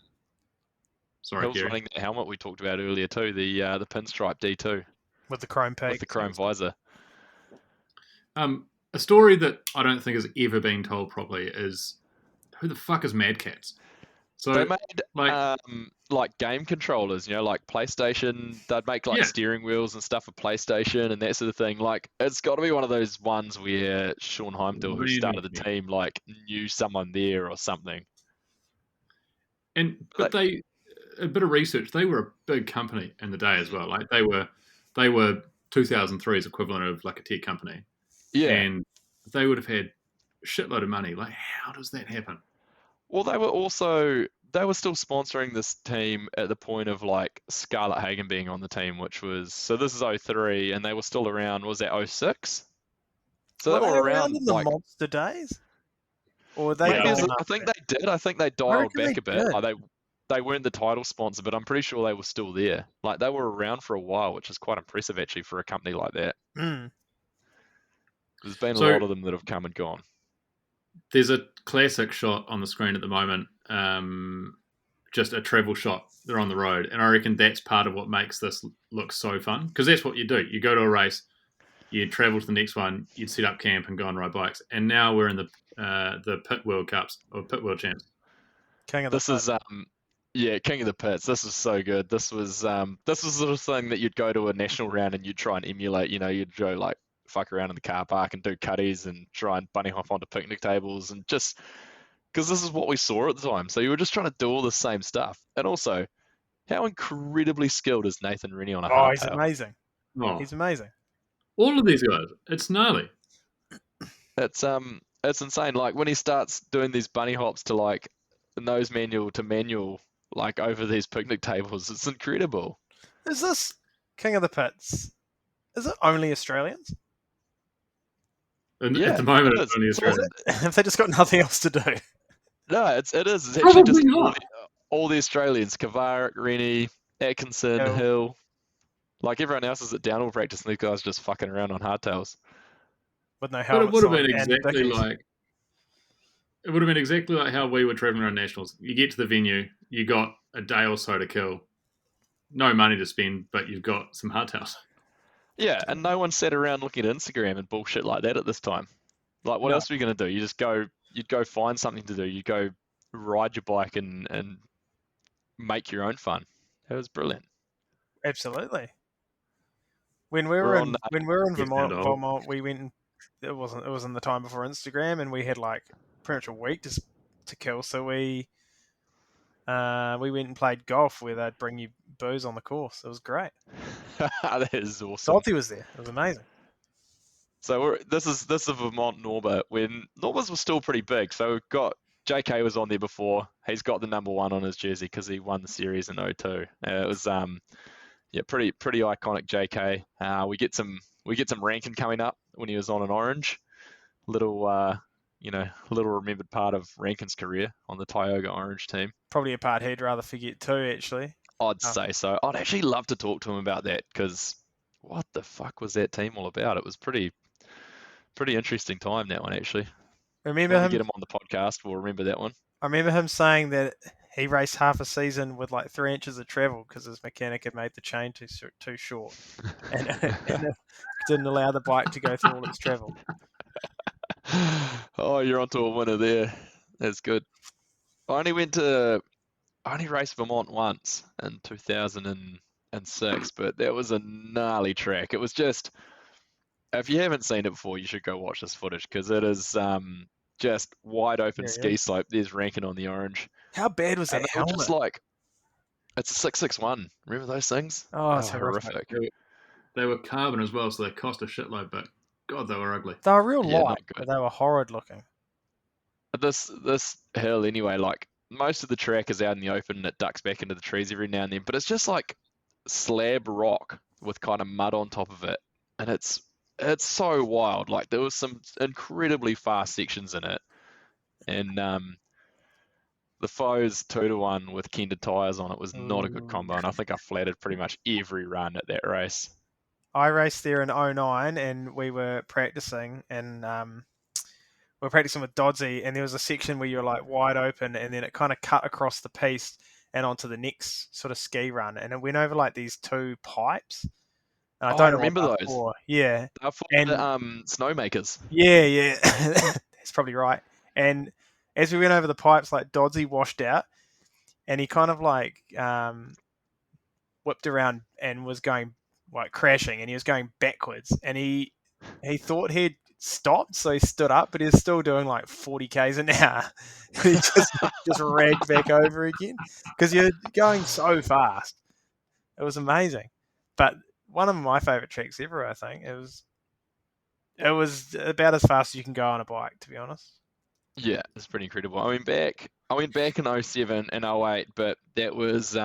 Sorry, Hills Gary. running that helmet we talked about earlier too, the pinstripe D2 with the chrome peak. with the chrome visor. A story that I don't think has ever been told properly is, who the fuck is Mad Cats? So They made like- like game controllers, like PlayStation. They'd make like Yeah. steering wheels and stuff for PlayStation and that sort of thing. Like it's got to be one of those ones where Sean Heimdall, who Really? started the Yeah. team, like knew someone there or something. but they, a bit of research, they were a big company in the day as well. Like they were 2003's equivalent of like a tech company. Yeah. And they would have had a shitload of money. Like, how does that happen? Well, they were still sponsoring this team at the point of like Scarlett Hagen being on the team, which was, so this is 03 and they were still around, was that 06? So they were around in the like, monster days, or were they? Yeah. gone I after think that? they did. I think they dialed reckon back they a bit. did. Like they weren't the title sponsor, but I'm pretty sure they were still there. Like they were around for a while, which is quite impressive actually for a company like that. Mm. There's been So- a lot of them that have come and gone. There's a classic shot on the screen at the moment, just a travel shot. They're on the road, and I reckon that's part of what makes this look so fun, because that's what you do. You go to a race, you travel to the next one, you'd set up camp and go and ride bikes. And now we're in the Pit World Cups or Pit World Champs. King of the This is King of the Pits. This is so good. This was the sort of thing that you'd go to a national round and you'd try and emulate. You'd go like fuck around in the car park and do cutties and try and bunny hop onto picnic tables, and just because this is what we saw at the time. So you were just trying to do all the same stuff. And also, how incredibly skilled is Nathan Rennie on a Oh, he's hardtail? amazing. Oh, He's amazing. all of these guys, it's gnarly. It's It's insane. Like when he starts doing these bunny hops to like nose manual to manual, like over these picnic tables, it's incredible. Is this King of the Pits? Is it only Australians? And at Yeah, the moment, it it's is. only It's all, Australia. Have they just got nothing else to do? no, it is. It's actually Probably just not. all the Australians: Kavarik, Rennie, Atkinson, Hill. Hill. Like everyone else is at downhill practice, and these guys just fucking around on hardtails. With no But it helmets would have on been and exactly bickies. like how we were traveling around nationals. You get to the venue, you got a day or so to kill, no money to spend, but you've got some hardtails. Yeah, and no one sat around looking at Instagram and bullshit like that at this time. Like, what No. else are you gonna do? You'd go find something to do. You go ride your bike and make your own fun. It was brilliant. Absolutely. When we We're were on. in Yes, and Vermont, we went. It was in the time before Instagram, and we had like pretty much a week to kill. So we went and played golf where they'd bring you booze on the course. It was great. That is awesome. Salty was there. It was amazing. So this is Vermont Norma when Normas was still pretty big. So we've got JK was on there before. He's got the number 1 on his jersey because he won the series in 02. It was yeah, pretty iconic JK. We get some ranking coming up when he was on an orange. Little little remembered part of Rankin's career on the Tioga Orange team. Probably a part he'd rather forget too, actually. I'd say so. I'd actually love to talk to him about that because what the fuck was that team all about? It was pretty interesting time, that one, actually. Remember When we him? get him on the podcast, we'll remember that one. I remember him saying that he raced half a season with like 3 inches of travel because his mechanic had made the chain too short, and it didn't allow the bike to go through all its travel. Oh, you're onto a winner there. That's good. I only raced Vermont once in 2006, but that was a gnarly track. It was just, if you haven't seen it before, you should go watch this footage because it is just wide open ski slope. There's Rankin on the orange. How bad was And that they were helmet? just like, it's a 661. Remember those things? Oh, it's They were horrific. horrific. They were carbon as well, so they cost a shitload, but God, they were ugly. They were real Yeah, not light, good. but they were horrid looking. This hill anyway, like most of the track is out in the open and it ducks back into the trees every now and then, but it's just like slab rock with kind of mud on top of it, and it's so wild. Like there was some incredibly fast sections in it, and the Foes 2-1 with Kenda tyres on it was not a good combo, and I think I flattered pretty much every run at that race. I raced there in 09 and we were practicing and we were practicing with Dodsey, and there was a section where you're like wide open and then it kind of cut across the piste and onto the next sort of ski run, and it went over like these 2 pipes. And I don't know remember what those. they're for. Yeah. They're for And- the snowmakers. Yeah. That's probably right. And as we went over the pipes, like Dodsey washed out and he kind of like whipped around and was going like crashing, and he was going backwards, and he thought he'd stopped, so he stood up, but he was still doing like 40 k's an hour. He just ragged back over again because you're going so fast. It was amazing, but one of my favorite tracks ever. I think it was about as fast as you can go on a bike, to be honest. Yeah, it's pretty incredible. I went back in 07 and 08, but that was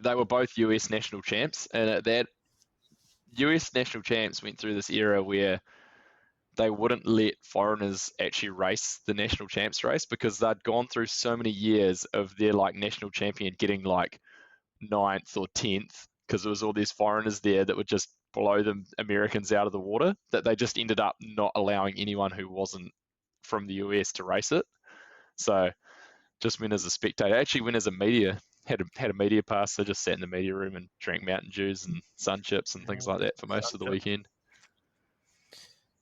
they were both US national champs, and at that US national champs went through this era where they wouldn't let foreigners actually race the national champs race because they'd gone through so many years of their like national champion getting like 9th or 10th because there was all these foreigners there that would just blow the Americans out of the water, that they just ended up not allowing anyone who wasn't from the US to race it. So just went as a spectator. Actually went as a media, had a media pass, so just sat in the media room and drank Mountain Dews and sun chips and things like that for most of the weekend.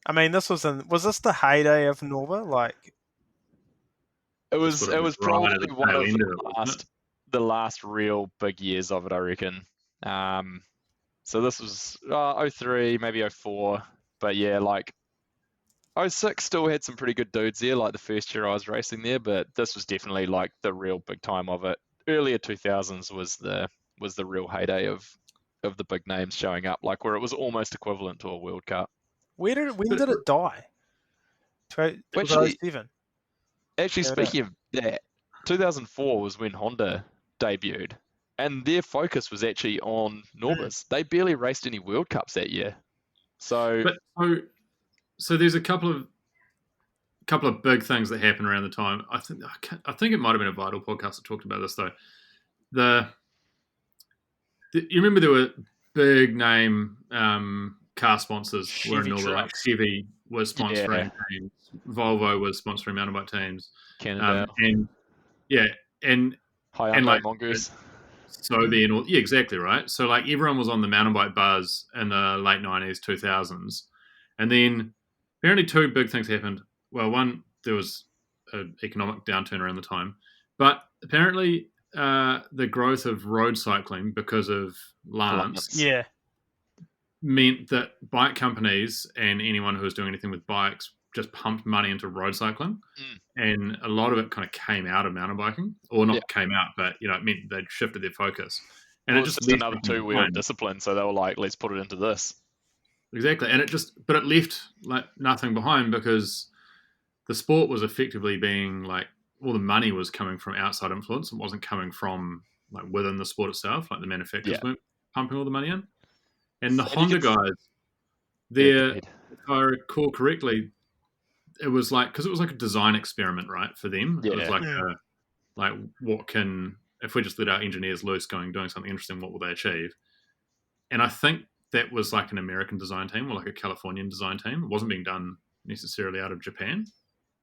I mean, was this the heyday of Norva? Like, It was Sort of right probably at the one tail of end of it, wasn't it? the last real big years of it, I reckon. So this was 03, maybe 04, but yeah, like 06 still had some pretty good dudes there, like the first year I was racing there, but this was definitely like the real big time of it. Earlier 2000s was the real heyday of the big names showing up, like where it was almost equivalent to a World Cup. when did it die? Actually, 2007. actually, Yeah, speaking of that, 2004 was when Honda debuted, and their focus was actually on Norbis. They barely raced any World Cups that year. So, But so there's a couple of big things that happened around the time. I think it might have been a Vital podcast that talked about this though. You remember there were big name car sponsors were in Chevy Norway, like trucks. Chevy was sponsoring yeah, teams, Volvo was sponsoring mountain bike teams, Cannondale, and yeah, and Hyundai like Mongoose. Sobe and all, yeah, exactly right. So like everyone was on the mountain bike buzz in the late 90s, 2000s, and then apparently two big things happened. Well, one, there was an economic downturn around the time, but apparently the growth of road cycling because of Lance Yeah. meant that bike companies and anyone who was doing anything with bikes just pumped money into road cycling, and a lot of it kind of came out of mountain biking, or not came out, but it meant they'd shifted their focus, and Well, it it's just just left another nothing two-wheel behind. discipline, so they were like, let's put it into this. Exactly, and it left like nothing behind because the sport was effectively being like all the money was coming from outside influence. It wasn't coming from like within the sport itself. Like the manufacturers weren't pumping all the money in, and the Honda guys, if I recall correctly, it was like because it was like a design experiment, right? For them, it was like what can if we just let our engineers loose, doing something interesting, what will they achieve? And I think that was like an American design team or like a Californian design team. It wasn't being done necessarily out of Japan,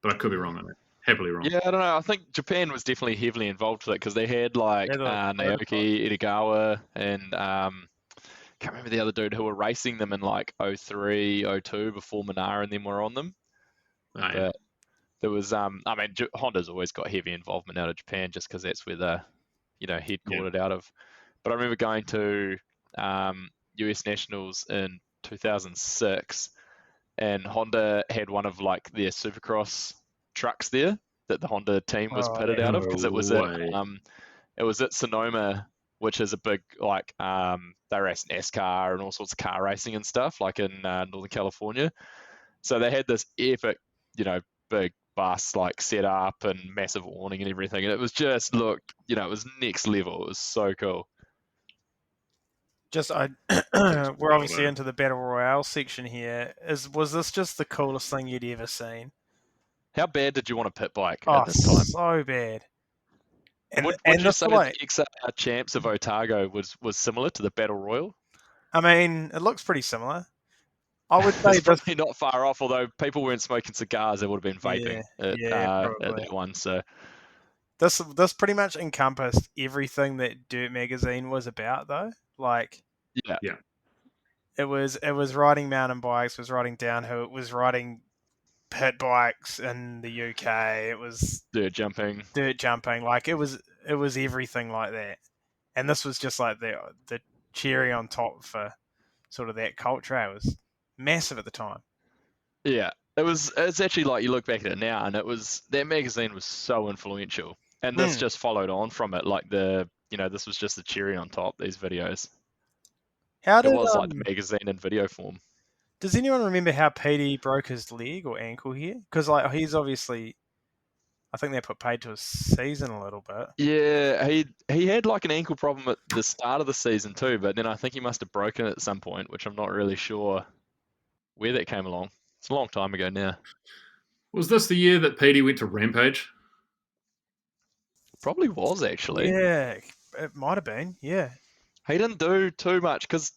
but I could be wrong on that. Happily wrong. Yeah, I don't know. I think Japan was definitely heavily involved with it because they had like Naoki Itagawa and can't remember the other dude who were racing them in like 03, 02 before Minara and them were on them. But there was I mean Honda's always got heavy involvement out of Japan just because that's where they're headquartered out of. But I remember going to US Nationals in 2006, and Honda had one of like their Supercross trucks there that the Honda team was pitted out of because it was at Sonoma, which is a big like they race NASCAR and all sorts of car racing and stuff like in Northern California. So they had this epic, big bus like set up and massive awning and everything, and it was just looked, it was next level. It was so cool. We're obviously into the Battle Royale section here. Was this just the coolest thing you'd ever seen? How bad did you want a pit bike at this time? So bad. And would you say the XR Champs of Otago was similar to the Battle Royal? I mean, it looks pretty similar. I would say it's probably not far off, although people weren't smoking cigars, they would have been vaping at that one. So this pretty much encompassed everything that Dirt Magazine was about, though. Like, it was riding mountain bikes, it was riding downhill, it was riding pit bikes in the UK, it was dirt jumping. Like it was everything like that, and this was just like the cherry on top for sort of that culture. It was massive at the time. Yeah, it's actually like you look back at it now, and that magazine was so influential, and this just followed on from it. Like this was just the cherry on top. These videos. It was like the magazine in video form. Does anyone remember how Petey broke his leg or ankle here? Because like he's obviously, I think they put paid to his season a little bit. Yeah, he had like an ankle problem at the start of the season too, but then I think he must have broken it at some point, which I'm not really sure where that came along. It's a long time ago now. Was this the year that Petey went to Rampage? Probably was, actually. Yeah, it might have been, yeah. He didn't do too much, because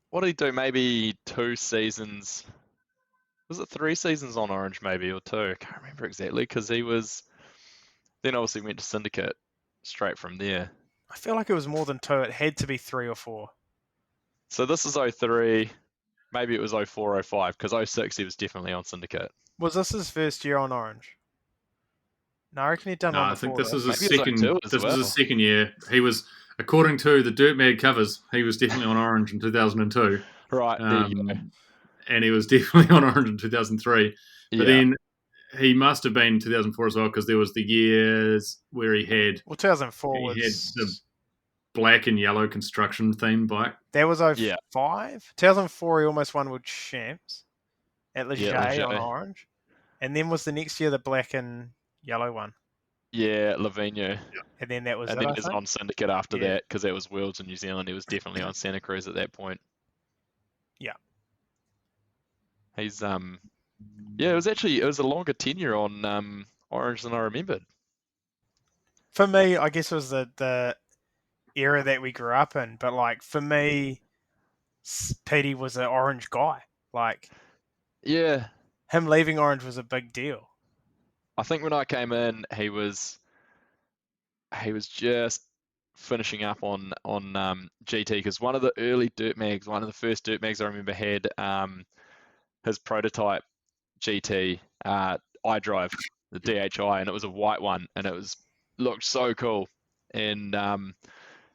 what did he do? Maybe 2 seasons. Was it 3 seasons on Orange, maybe, or 2? I can't remember exactly, because he was... Then obviously went to Syndicate straight from there. I feel like it was more than 2. It had to be 3 or 4. So this is 03. Maybe it was 04, 05, because 06 he was definitely on Syndicate. Was this his first year on Orange? No, I reckon he'd done one before. I think this was his second year. He was, according to the Dirt Mag covers, he was definitely on Orange in 2002. Right, there you go. And he was definitely on Orange in 2003. But then he must have been 2004 as well, because there was the years where he had... Well, 2004 he had the black and yellow construction themed bike. That was 05. 2004 he almost won World Champs at Leger on Orange. And then was the next year the black and yellow one. Yeah, Lavinho. And then that was And it, then I he was think? on Syndicate after Yeah. that because that was Worlds in New Zealand. He was definitely on Santa Cruz at that point. Yeah. He's yeah, it was a longer tenure on Orange than I remembered. For me, I guess it was the era that we grew up in. But, like, for me, Petey was an Orange guy. Like, Yeah, him leaving Orange was a big deal. I think when I came in, he was just finishing up on GT because one of the early dirt mags, one of the first dirt mags I remember had his prototype GT iDrive, the DHI, and it was a white one, and looked so cool. And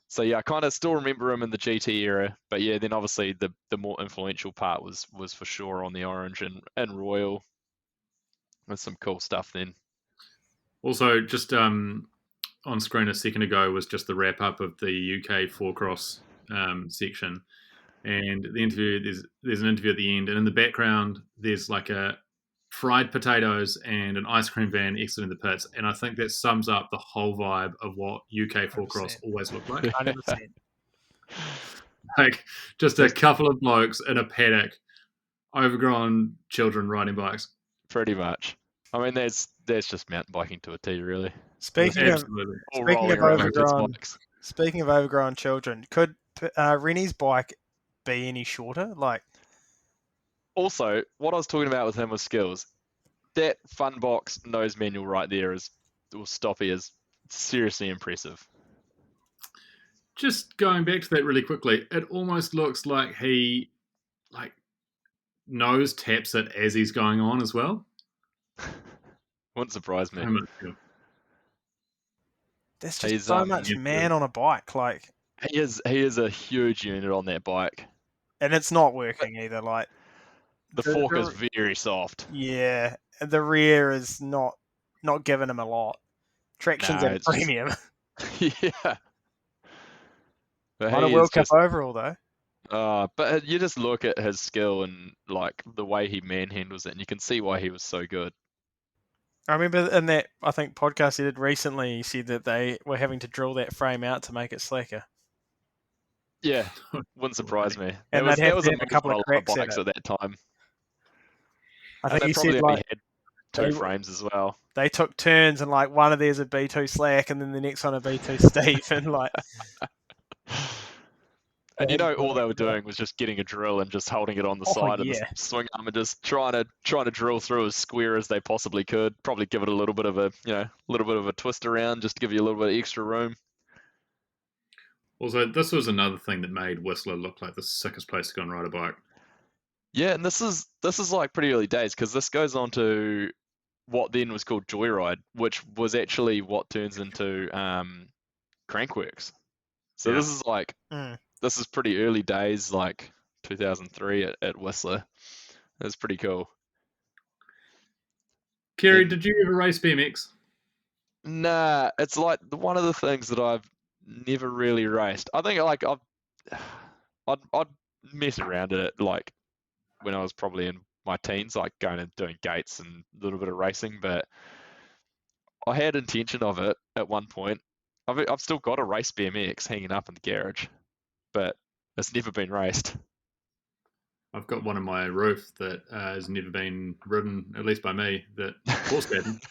so yeah, I kind of still remember him in the GT era, but yeah, then obviously the more influential part was for sure on the Orange and Royal. With some cool stuff then. Also, just on screen a second ago was just the wrap up of the UK four cross section, and the interview there's an interview at the end, and in the background there's like a fried potatoes and an ice cream van exiting the pits, and I think that sums up the whole vibe of what UK four cross 100%. always looked like. 100%. Like just a couple of blokes in a paddock, overgrown children riding bikes. Pretty much. I mean, that's just mountain biking to a T, really. Speaking of All speaking rolling of around with its overgrown, bikes. speaking of overgrown children, could Rennie's bike be any shorter? Like, Also, what I was talking about with him was skills. That Funbox nose manual right there or stoppy is seriously impressive. Just going back to that really quickly, it almost looks like he nose taps it as he's going on as well. Wouldn't surprise me. there's just He's, so much man on a bike. Like, he is a huge unit on that bike. and it's not working either. Like, The fork is very soft. Yeah, and the rear is not giving him a lot. Traction's at a it's just- premium. Yeah. But Won a he World is Cup just, overall though. but you just look at his skill and like the way he manhandles it, and you can see why he was so good. I remember in that I think podcast he did recently, he said that they were having to drill that frame out to make it slicker. Yeah, wouldn't surprise me. And that they'd have was to a have a couple of lot cracks at bikes it. at that time. I And think they he probably said only like had two frames as well. they took turns and like one of theirs would be too slack and then the next one would be too steep and like. And you know, all they were doing was just getting a drill and just holding it on the side of the swing arm and just trying to drill through as square as they possibly could. Probably give it a little bit of a twist around just to give you a little bit of extra room. Also, this was another thing that made Whistler look like the sickest place to go and ride a bike. Yeah, and this is like pretty early days because this goes on to what then was called Joyride, which was actually what turns into Crankworks. So this is like this is pretty early days, like 2003 at Whistler. It's pretty cool. Kerry, did you ever race BMX? Nah, it's like one of the things that I've never really raced. I think like I'd mess around at it like when I was probably in my teens, like going and doing gates and a little bit of racing, but I had intention of it at one point. I've still got a race BMX hanging up in the garage, but it's never been raced. I've got one on my roof that has never been ridden, at least by me, that horse hadn't.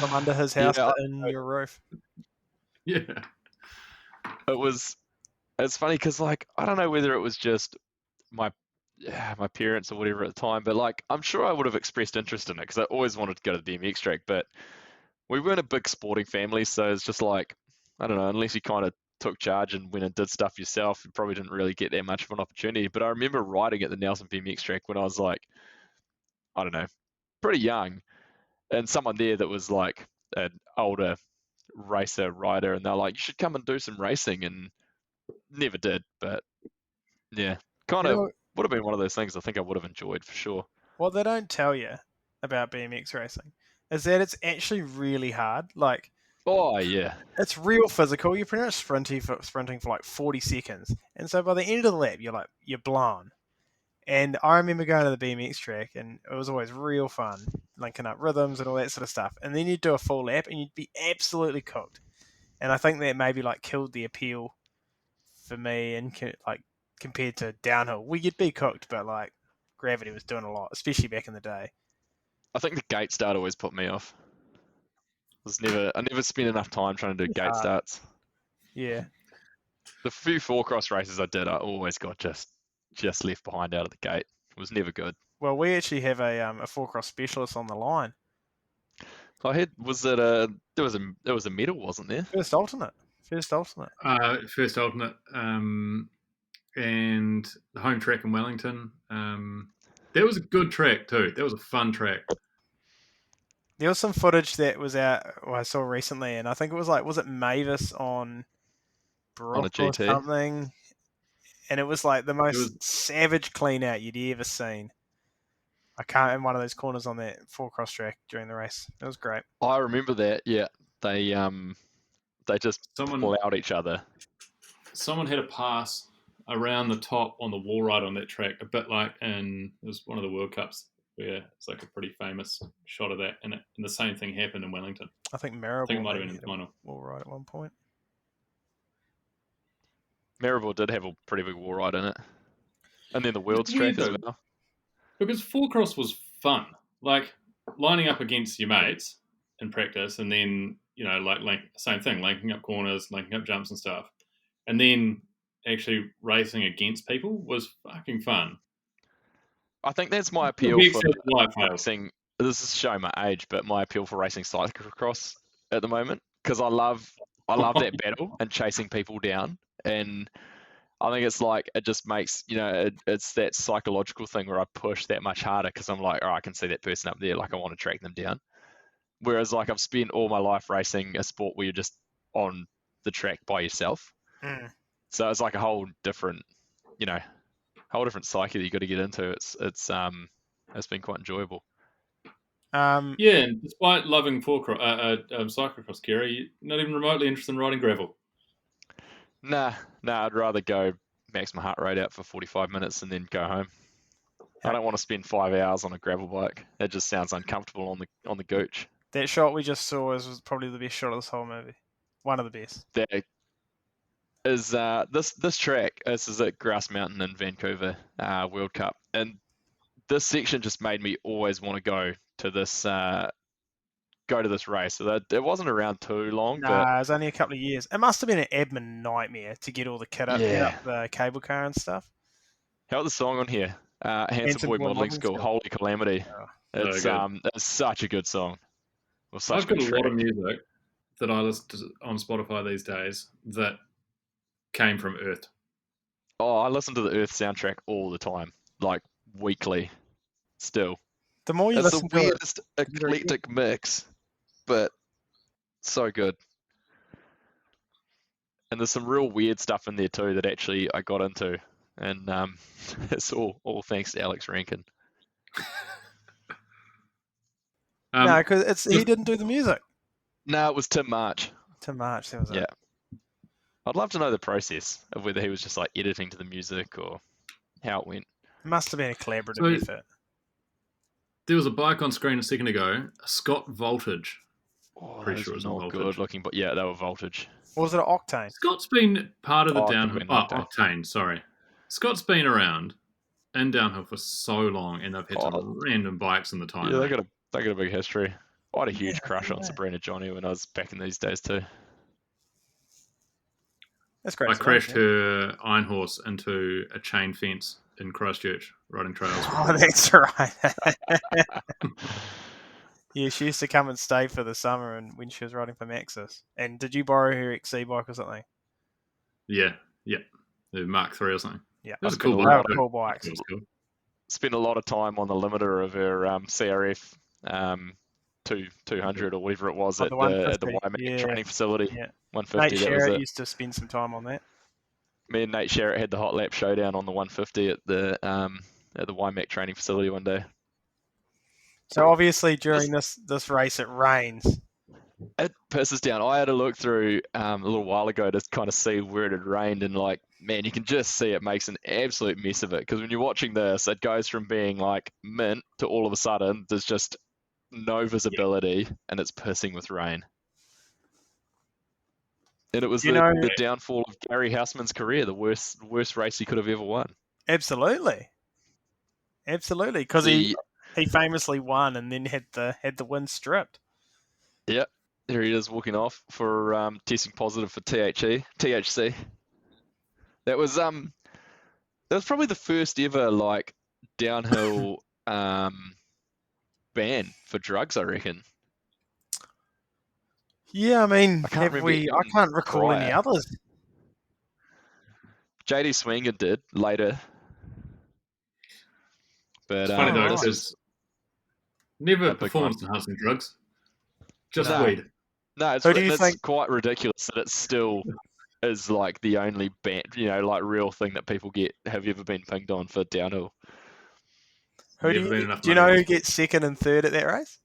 From under his house in your roof. Yeah. It's funny because like I don't know whether it was just my parents or whatever at the time, but like I'm sure I would have expressed interest in it because I always wanted to go to the BMX track, but we weren't a big sporting family, so it's just like I don't know, unless you kind of took charge and went and did stuff yourself, you probably didn't really get that much of an opportunity. But I remember riding at the Nelson BMX track when I was like, I don't know, pretty young, and someone there that was like an older rider, and they're like, you should come and do some racing, and never did, but yeah, kind of would have been one of those things I think I would have enjoyed for sure. What they don't tell you about BMX racing is that it's actually really hard. Like, oh yeah, it's real physical. You're pretty much sprinting for like 40 seconds, and so by the end of the lap, you're blown. And I remember going to the BMX track, and it was always real fun, linking up rhythms and all that sort of stuff. And then you'd do a full lap, and you'd be absolutely cooked. And I think that maybe like killed the appeal for me, and like compared to downhill, where you'd be cooked, but like gravity was doing a lot, especially back in the day. I think the gate start always put me off. I never spent enough time trying to do gate starts. Yeah. The few four cross races I did, I always got just left behind out of the gate. It was never good. Well, we actually have a four cross specialist on the line. I heard there was a medal, wasn't there? First alternate. First alternate. And the home track in Wellington. That was a good track too. That was a fun track. There was some footage that was out, I saw recently, and I think it was was it Mavis on Brook or something? And it was like the most savage clean out you'd ever seen. I can't in one of those corners on that four cross track during the race. It was great. I remember that. Yeah, they just pull out each other. Someone had a pass around the top on the wall ride on that track, a bit like it was one of the World Cups where it's like a pretty famous shot of that, and the same thing happened in Wellington. I think Maribor it might have been in the final. Wall ride at one point. Maribor did have a pretty big wall ride in it, and then the World's track as well. Because four cross was fun, like lining up against your mates in practice, and then like same thing, linking up corners, linking up jumps and stuff, and then actually racing against people was fucking fun. I think that's my appeal for racing. This is showing my age, but my appeal for racing cyclocross at the moment, because I love that battle and chasing people down, and I think it's like it just makes it's that psychological thing where I push that much harder because I'm like, I can see that person up there, like I want to track them down. Whereas like I've spent all my life racing a sport where you're just on the track by yourself, so it's like a whole different cycle that you got to get into. It's been quite enjoyable. Yeah, and despite loving cyclocross, Kerry, you're not even remotely interested in riding gravel. Nah, I'd rather go max my heart rate out for 45 minutes and then go home. I don't want to spend 5 hours on a gravel bike. That just sounds uncomfortable on the gooch. That shot we just saw was probably the best shot of this whole movie. One of the best. That is this track. This is at Grouse Mountain in Vancouver World Cup, and this section just made me always want to go to this race. So that it wasn't around too long. Nah, it was only a couple of years. It must have been an admin nightmare to get all the kit up, get up the cable car and stuff. How's the song on here? Handsome Boy Modelling School, Holy Calamity. It's such a good song. Well, I've got a lot of music that I listen to on Spotify these days that came from Earth. Oh, I listen to the Earth soundtrack all the time, like weekly. Still, the more you listen to it, it's the weirdest eclectic mix, but so good. And there's some real weird stuff in there too that actually I got into, and it's all thanks to Alex Rankin. No, because he didn't do the music. No, it was Tim March. Tim March, that was it. I'd love to know the process of whether he was just like editing to the music or how it went. It must have been a collaborative effort. There was a bike on screen a second ago, a Scott Voltage. Pretty sure it was not good looking, but yeah, they were Voltage. Or was it an Octane? Scott's been part of the downhill. Octane, sorry. Scott's been around in downhill for so long, and they've had some random bikes in the time. Yeah, they got a big history. I had a huge crush on Sabrina Johnny when I was back in these days too. That's great. I crashed her iron horse into a chain fence in Christchurch, riding trails. Oh, that's right. Yeah, she used to come and stay for the summer, and when she was riding for Maxis. And did you borrow her XC bike or something? Yeah, the Mark III or something. Yeah, that was a cool bike. Cool bike. Cool. Spent a lot of time on the limiter of her CRF 200 or whatever it was at the YMAC training facility. Yeah. 150. Nate Sherritt used to spend some time on that. Me and Nate Sherritt had the hot lap showdown on the 150 at the YMAC training facility one day. So obviously during this race it rains, It pisses down. I had a look through a little while ago to kind of see where it had rained, and like, man, you can just see it makes an absolute mess of it. Because when you're watching this, it goes from being like mint to all of a sudden there's just no visibility, and it's pissing with rain. And it was You know, the downfall of Gary Houseman's career, the worst race he could have ever won. absolutely, because The he famously won and then had the win stripped. Yeah, there he is walking off for testing positive for THC. That was probably the first ever like downhill ban for drugs, I reckon. Yeah, I mean, I can't remember I can't recall any prior. others. JD Swinger did later, but It's funny though, this because was never a big one. performance-enhancing drugs, just No. weed. No, it's Who do you think? quite ridiculous that it still is like the only ban, like real thing that people have ever been pinged on for downhill. Who Never been enough do you know money. who gets second and third at that race?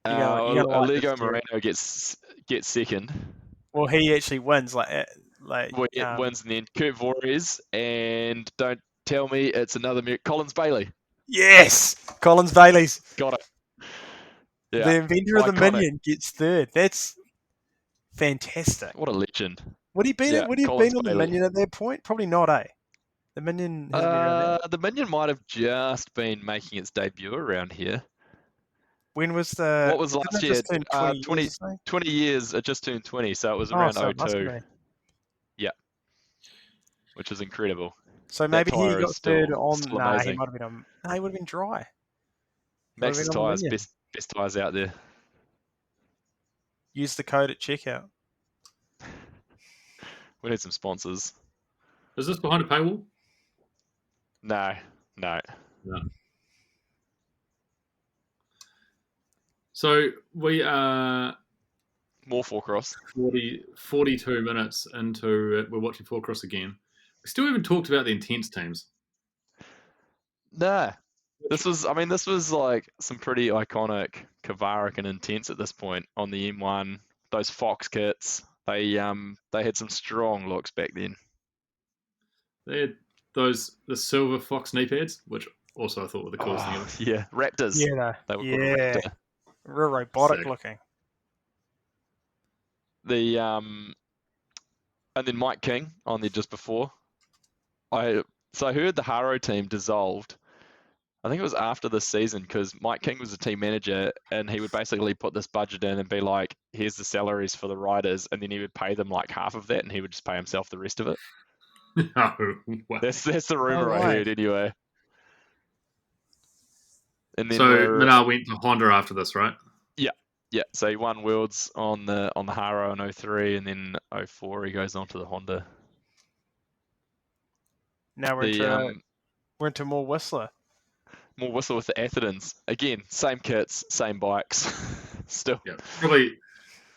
You're gonna like this Alego theory. Moreno gets second. Well, he actually wins. Like Wins, and then Kurt Voorhees, and don't tell me it's another Collins Bailey. yes, Collins Bailey's Got it. Yeah, the inventor of the iconic. minion gets third. That's fantastic. What a legend. Would he been? Yeah, Would he have Collins been on the Bailey. minion at that point? Probably not. The minion hasn't been around that. The Minion might have just been making its debut around here. When was the? What was didn't last it year? just turn 20 years or something? 20 years. It just turned 20, so it was Oh, around so it must have 02. been. Yeah, which is incredible. So That maybe he tyre got is still third on. still Nah, he amazing. might have been on. No, he would have been dry. He would have Max's been on the tyres, minion. best tyres out there. Use the code at checkout. We need some sponsors. Is this behind a paywall? No. No. So we are More four cross. 42 minutes into it. We're watching Four Cross again. We still haven't talked about the intense teams. No. This was like some pretty iconic Kavaric and Intense at this point on the M1. Those Fox kits, they had some strong looks back then. They had the silver Fox knee pads, which also I thought were the coolest thing ever. Yeah, Raptors. Yeah, They were called a Raptor. real robotic Sick. looking. The and then Mike King on there just before. I heard the Haro team dissolved. I think it was after this season because Mike King was the team manager and he would basically put this budget in and be like, here's the salaries for the riders, and then he would pay them like half of that and he would just pay himself the rest of it. Oh, wow. That's the rumor I right. heard anyway. And then So Minar went to Honda after this, right? yeah, so he won Worlds on the Haro in 03 and then 04 he goes on to the Honda. Now we're into more Whistler. More Whistler with the Athertons. Again, same kits, same bikes. Still. Yeah.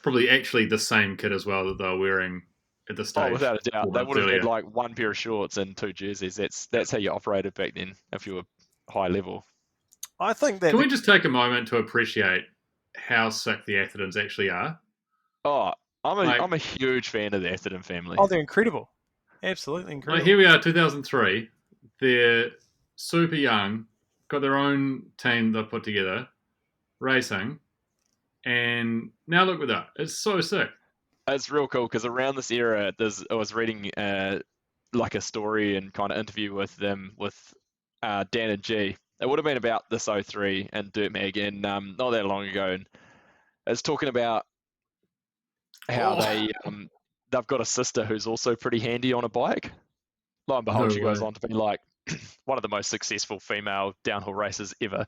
Probably actually the same kit as well that they were wearing at the stage. Oh, without a doubt. 4 They months would have had earlier. like one pair of shorts and 2 jerseys. That's how you operated back then if you were high level. I think that Can we just take a moment to appreciate how sick the Athertons actually are? Oh, Like- I'm a huge fan of the Atherton family. they're incredible. Absolutely incredible. Like, here we are, 2003. They're super young, got their own team they've put together, racing, and now look at that. It's so sick. It's real cool because around this era, I was reading like a story and kind of interview with them with Dan and G. It would have been about this 03 and Dirt Mag and not that long ago. And it's talking about how they've got a sister who's also pretty handy on a bike. Lo and behold, No she goes way. on to be like one of the most successful female downhill racers ever.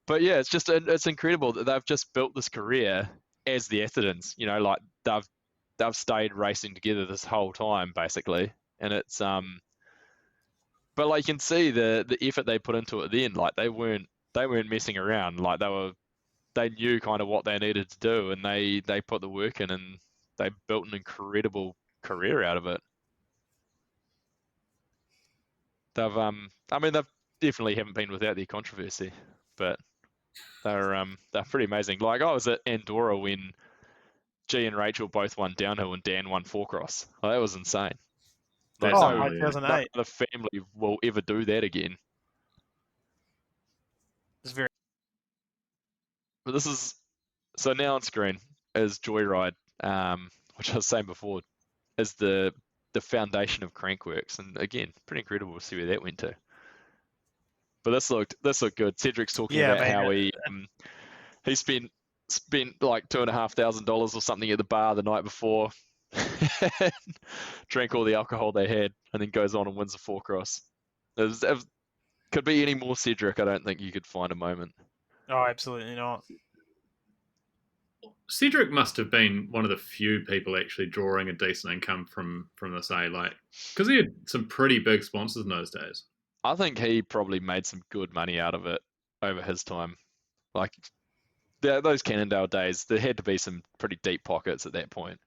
But yeah, it's incredible that they've just built this career as the Athertons. You know, like they've stayed racing together this whole time basically, and it's but like you can see the effort they put into it then. Like they weren't messing around. Like they knew kind of what they needed to do, and they put the work in, and they built an incredible career out of it. They've they definitely haven't been without their controversy, but They're pretty amazing. Like I was at Andorra when G and Rachel both won downhill and Dan won four cross. Like, that was insane. Like That's Oh, no, like unreal. 2008. the family will ever do that again. It's very. But this is so now on screen is Joyride, which I was saying before, is the foundation of Crankworks, and again, pretty incredible to see where that went to. But this looked good. Cedric's talking Yeah, about I mean, how he spent like $2,500 or something at the bar the night before, drank all the alcohol they had, and then goes on and wins the four cross. It could be any more Cedric. I don't think you could find a moment. Oh, absolutely not. Cedric must have been one of the few people actually drawing a decent income from this, like, because he had some pretty big sponsors in those days. I think he probably made some good money out of it over his time. Like those Cannondale days, there had to be some pretty deep pockets at that point.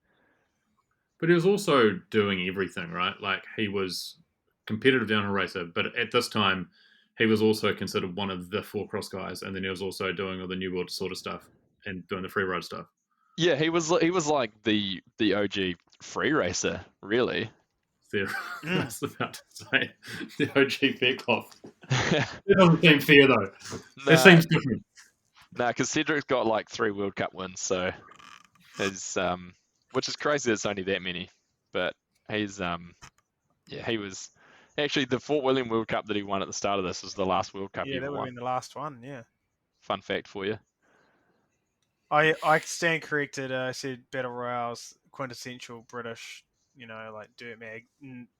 But he was also doing everything, right? Like, he was competitive downhill racer, but at this time, he was also considered one of the four cross guys, and then he was also doing all the New World sort of stuff and doing the free road stuff. Yeah, he was like the OG free racer, really. I was about to say the OG Faircloth. It doesn't seem fair though. It seems different. Nah, because Cedric's got like 3 World Cup wins, so his which is crazy. It's only that many, but he's he was actually the Fort William World Cup that he won at the start of this was the last World Cup he Yeah, ever that would have won. been the last one. Yeah. Fun fact for you. I stand corrected. I said Battle Royale's quintessential British, like dirt mag.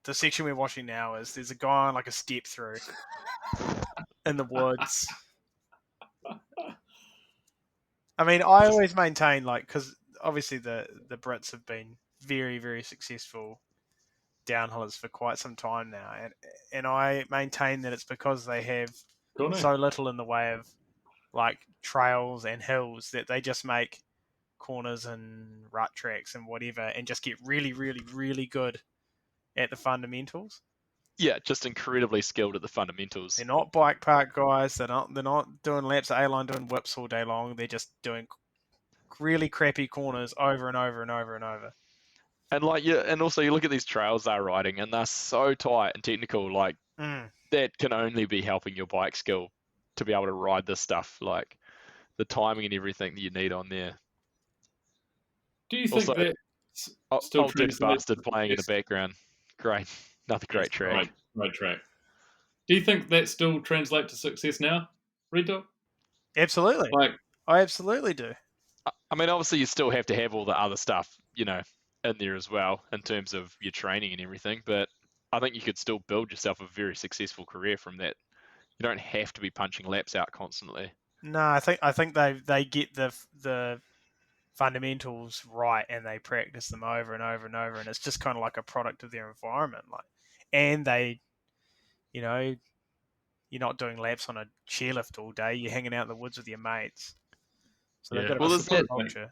The section we're watching now there's a guy on like a step through in the woods. I mean, I always maintain because obviously the Brits have been very, very successful downhillers for quite some time now, and I maintain that it's because they have so little in the way of like trails and hills that they just make corners and rut tracks and whatever, and just get really, really, really good at the fundamentals. Yeah, just incredibly skilled at the fundamentals. They're not bike park guys. They're not doing laps at A-line doing whips all day long. They're just doing really crappy corners over and over and over and over. And and also you look at these trails they're riding, and they're so tight and technical. Like that can only be helping your bike skill to be able to ride this stuff. Like the timing and everything that you need on there. Do you think that still old Dude Bastard playing in the background? Great, another great track. Right track. Do you think that still translates to success now, Red Dog? Absolutely. I absolutely do. I mean, obviously you still have to have all the other stuff, in there as well in terms of your training and everything. But I think you could still build yourself a very successful career from that. You don't have to be punching laps out constantly. No, I think they get the fundamentals right and they practice them over and over and over, and it's just kind of like a product of their environment. And they, you're not doing laps on a chairlift all day. You're hanging out in the woods with your mates. So they've got a support culture.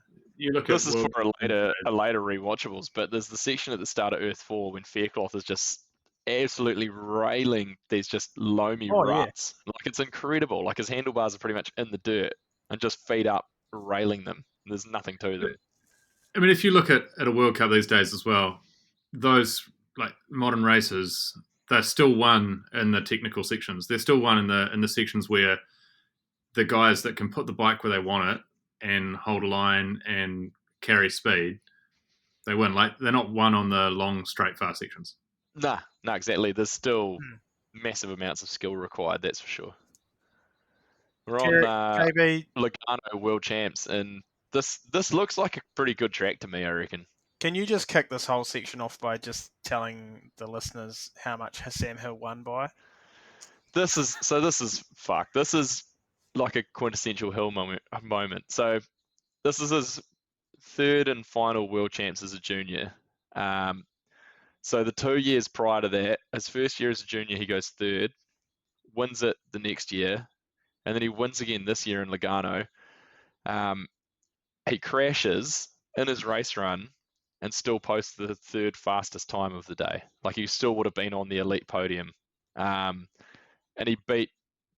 This is for a later Rewatchables, but there's the section at the start of Earth 4 when Faircloth is just absolutely railing these just loamy ruts. Yeah. Like, it's incredible. Like, his handlebars are pretty much in the dirt and just feet up railing them. There's nothing to them. I mean, if you look at a World Cup these days as well, those like modern races, they're still won in the technical sections. They're still won in the sections where the guys that can put the bike where they want it and hold a line and carry speed, they win. Like, they're not won on the long, straight, fast sections. Nah, exactly. There's still massive amounts of skill required, that's for sure. We're on Lugano World Champs, and this looks like a pretty good track to me, I reckon. Can you just kick this whole section off by just telling the listeners how much Sam Hill won by? This is fuck. This is like a quintessential Hill moment. So this is his third and final World Champs as a junior. So the 2 years prior to that, his first year as a junior, he goes third, wins it the next year, and then he wins again this year in Lugano. He crashes in his race run and still posts the third fastest time of the day. Like, he still would have been on the elite podium. And he beat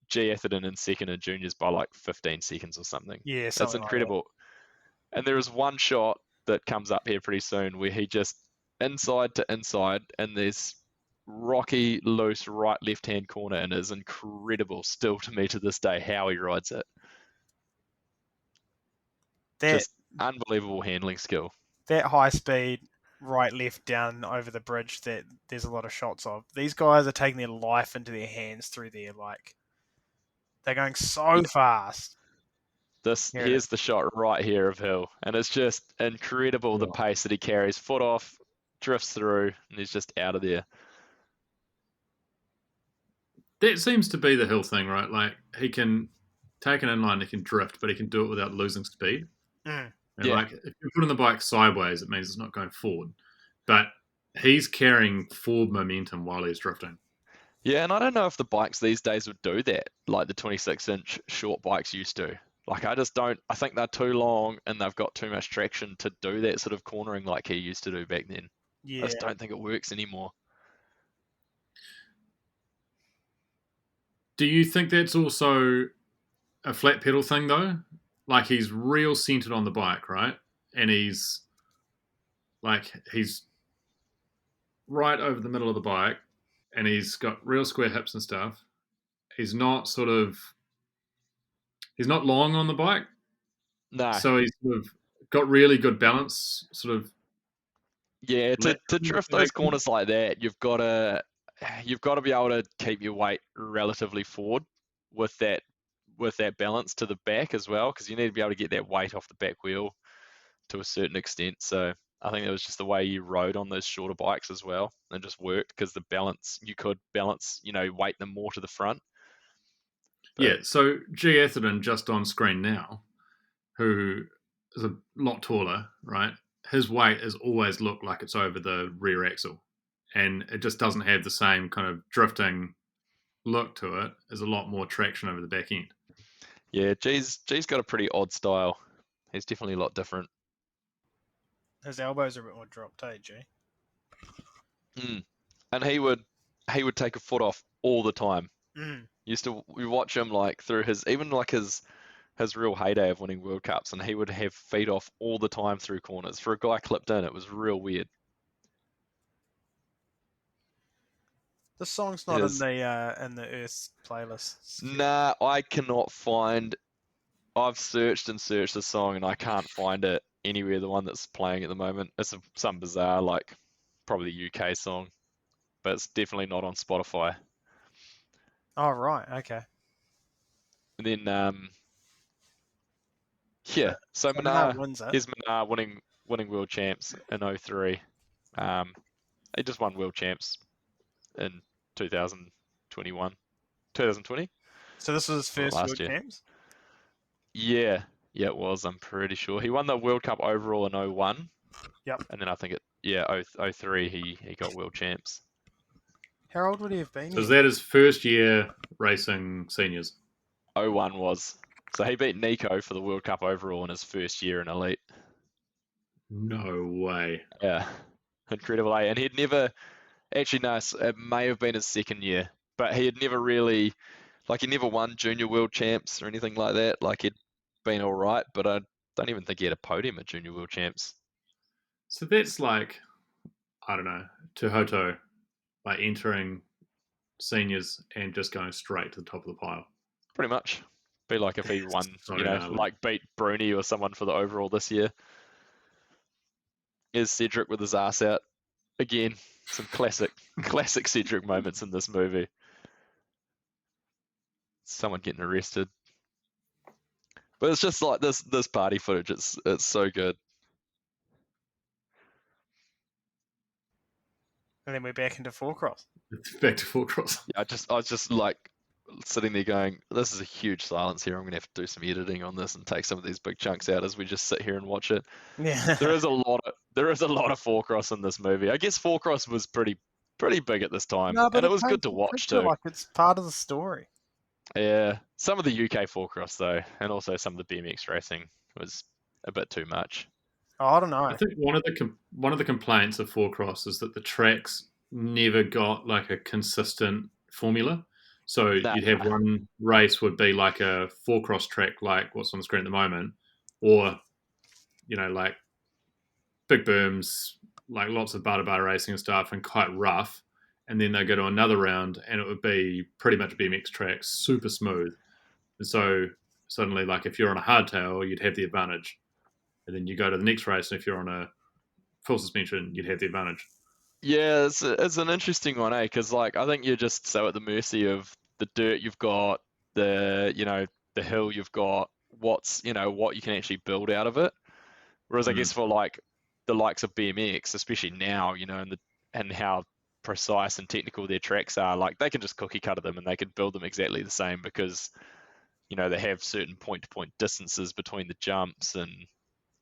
G Atherton in second and juniors by like 15 seconds or something. Yeah, That's something like that. incredible. And there is one shot that comes up here pretty soon where he just inside to inside, and there's rocky, loose right left-hand corner, and it is incredible still to me to this day how he rides it. That Just unbelievable handling skill. that high speed right left down over the bridge that there's a lot of shots of. These guys are taking their life into their hands through there. Like they're going so fast. Here's the shot right here of Hill, and it's just incredible the pace that he carries. Foot off, drifts through, and he's just out of there. That seems to be the Hill thing, right? Like he can take an inline, he can drift, but he can do it without losing speed. Mm. And Yeah. like if you're putting the bike sideways, it means it's not going forward. But he's carrying forward momentum while he's drifting. Yeah, and I don't know if the bikes these days would do that, like the 26-inch short bikes used to. Like I just don't. I think they're too long and they've got too much traction to do that sort of cornering like he used to do back then. Yeah. I just don't think it works anymore. Do you think that's also a flat pedal thing though? Like he's real centered on the bike, right? And he's right over the middle of the bike, and he's got real square hips and stuff. He's not long on the bike, No. so he's sort of got really good balance. Sort of. Yeah, to drift those corners like that, you've got to be able to keep your weight relatively forward with that balance to the back as well, because you need to be able to get that weight off the back wheel to a certain extent. So I think it was just the way you rode on those shorter bikes as well, and just worked because you could balance, weight them more to the front. But, yeah, so G Atherton just on screen now, who is a lot taller, right? His weight has always looked like it's over the rear axle, and it just doesn't have the same kind of drifting look to it. There's a lot more traction over the back end. Yeah, G's got a pretty odd style. He's definitely a lot different. His elbows are a bit more dropped, G. And he would take a foot off all the time. Mm. We watch him like through his real heyday of winning World Cups, and he would have feet off all the time through corners. For a guy clipped in, it was real weird. The song's not in the Earth playlist. Nah, I cannot find. I've searched and searched the song, and I can't find it anywhere. The one that's playing at the moment, it's some bizarre, like probably UK song, but it's definitely not on Spotify. Oh right, okay. And then yeah, so Menard wins it. Here's Menard winning world champs in 03. He just won world champs in 2020. So this was his first last world year. champs? Yeah, it was. I'm pretty sure he won the World Cup overall in 01. Yep. And then I think 03 he got world champs. How old would he have been? So is that his first year racing seniors? 01 was. So he beat Nico for the World Cup overall in his first year in Elite. No way. Yeah, incredible. And he'd never, actually no, it may have been his second year, but he had never really, he never won junior world champs or anything like that. Like he'd been all right, but I don't even think he had a podium at junior world champs. So that's like, I don't know, Tuhoto, like entering seniors and just going straight to the top of the pile. Pretty much. Be like if he won, like beat Bruni or someone for the overall this year. Here's Cedric with his ass out. Again, some classic Cedric moments in this movie. Someone getting arrested. But it's just like this party footage, it's so good. And then we're back into four cross. Back to four cross. Yeah, I was just like sitting there going, this is a huge silence here. I'm going to have to do some editing on this and take some of these big chunks out as we just sit here and watch it. Yeah. There is a lot of four cross in this movie. I guess four cross was pretty big at this time, No, but and it was good to watch too. Like it's part of the story. Yeah, some of the UK four cross though, and also some of the BMX racing was a bit too much. Oh, I don't know. I think one of the complaints of four cross is that the tracks never got like a consistent formula. So Nah. you'd have one race would be like a 4-cross track, like what's on the screen at the moment, or like big berms, like lots of bar-to-bar racing and stuff, and quite rough. And then they go to another round, and it would be pretty much a BMX track, super smooth. And so suddenly, like if you're on a hardtail, you'd have the advantage. And then you go to the next race, and if you're on a full suspension, you'd have the advantage. Yeah, it's an interesting one, eh? Because like I think you're just so at the mercy of the dirt you've got, the hill you've got, what you can actually build out of it. Whereas I guess for like the likes of BMX, especially now, and how precise and technical their tracks are, like they can just cookie cutter them and they can build them exactly the same because they have certain point-to-point distances between the jumps, and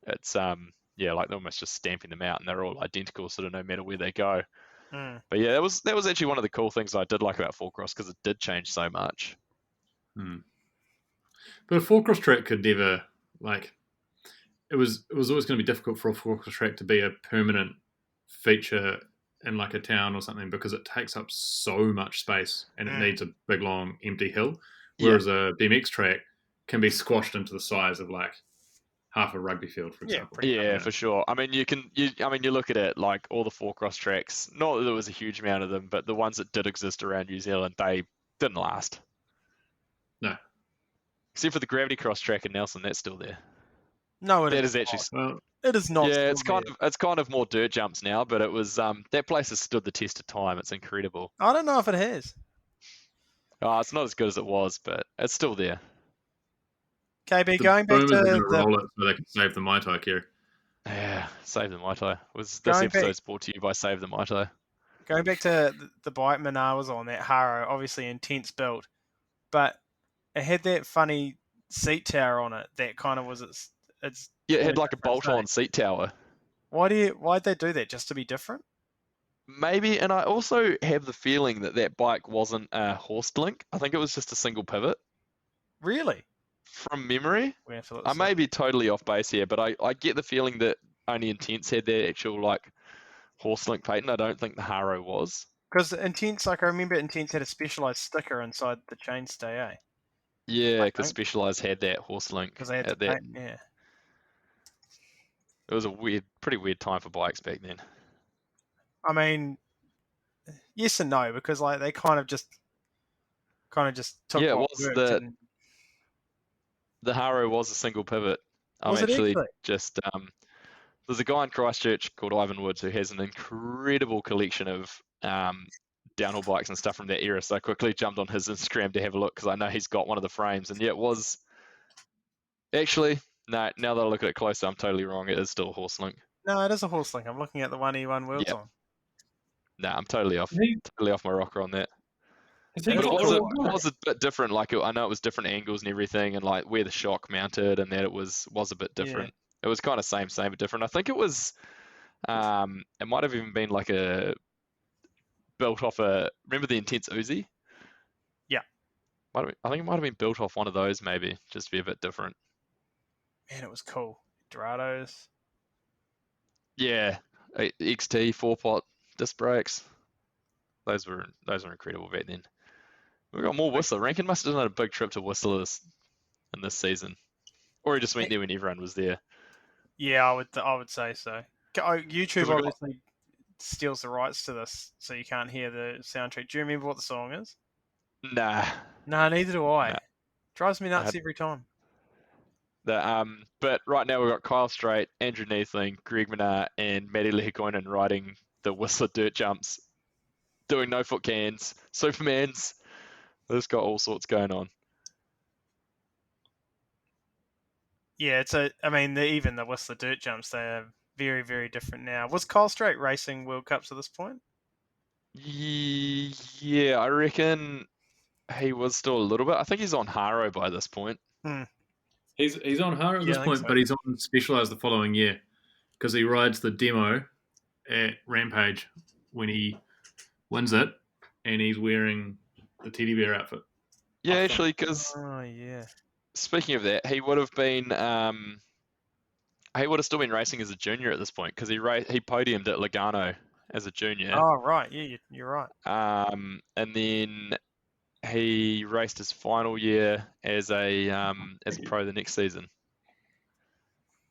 it's like they're almost just stamping them out and they're all identical, sort of no matter where they go. But yeah, that was actually one of the cool things I did like about 4-cross because it did change so much. But a 4-cross track could never, like, it was always going to be difficult for a 4-cross track to be a permanent feature in like a town or something because it takes up so much space and it needs a big long empty hill, whereas a BMX track can be squashed into the size of like half a rugby field, for example. Yeah, for sure. I mean, you look at it like all the 4-cross tracks. Not that there was a huge amount of them, but the ones that did exist around New Zealand, they didn't last. No, except for the gravity cross track in Nelson, that's still there. No, that is actually. Well, it is not. Yeah, it's kind of more dirt jumps now, but it was that place has stood the test of time. It's incredible. I don't know if it has. Oh, it's not as good as it was, but it's still there. KB, going back to roll it so they can save the Mai Tai, Kerry. Yeah, Save the Mai Tai. This episode's brought to you by Save the Mai Tai. Going back to the bike Manar was on, that Haro, obviously intense build, but it had that funny seat tower on it that kind of was its yeah, it had like a bolt-on seat tower. Why'd they do that? Just to be different? Maybe, and I also have the feeling that bike wasn't a horse link. I think it was just a single pivot. Really? From memory, I may be totally off base here, but I get the feeling that only Intense had their actual like horse link patent. I don't think the Haro was. Because Intense, like I remember, Intense had a specialized sticker inside the chainstay, eh? Yeah, because Specialized had that horse link. Because they had that. Yeah. It was a pretty weird time for bikes back then. I mean, yes and no, because like they kind of just took. Yeah, it was the Haro was a single pivot. I'm actually just there's a guy in Christchurch called Ivan Woods who has an incredible collection of downhill bikes and stuff from that era. So I quickly jumped on his Instagram to have a look because I know he's got one of the frames, and yeah, it was actually no. Now that I look at it closer, I'm totally wrong. It is still a horse link. No, it is a horse link. I'm looking at the one he won worlds on. No, I'm totally off my rocker on that. But it was a bit different. Like I know it was different angles and everything, and like where the shock mounted, and that it was a bit different. Yeah. It was kind of same but different. I think it was. It might have even been like built off remember the Intense Uzi? Yeah. I think it might have been built off one of those, maybe, just to be a bit different. Man, it was cool. Dorados. Yeah, XT 4-pot disc brakes. Those were incredible back then. We got more Whistler. Rankin must have done a big trip to Whistler in this season, or he just went there when everyone was there. Yeah, I would say so. YouTube obviously steals the rights to this, so you can't hear the soundtrack. Do you remember what the song is? Nah, neither do I. Nah. Drives me nuts every time. But right now we've got Kyle Strait, Andrew Neethling, Greg Minnaar, and Matty Lehikoinen riding the Whistler dirt jumps, doing no-foot cans, Supermans. They've got all sorts going on. Yeah, even the Whistler dirt jumps, they are very, very different now. Was Kyle Strait racing World Cups at this point? Yeah, I reckon he was still a little bit. I think he's on Haro by this point. He's on Haro at this point, but he's on Specialized the following year because he rides the demo at Rampage when he wins it, and he's wearing the teddy bear outfit. Yeah, actually, because speaking of that, he would have still been racing as a junior at this point because he podiumed at Lugano as a junior. Oh right, yeah, you're right. And then he raced his final year as a pro the next season.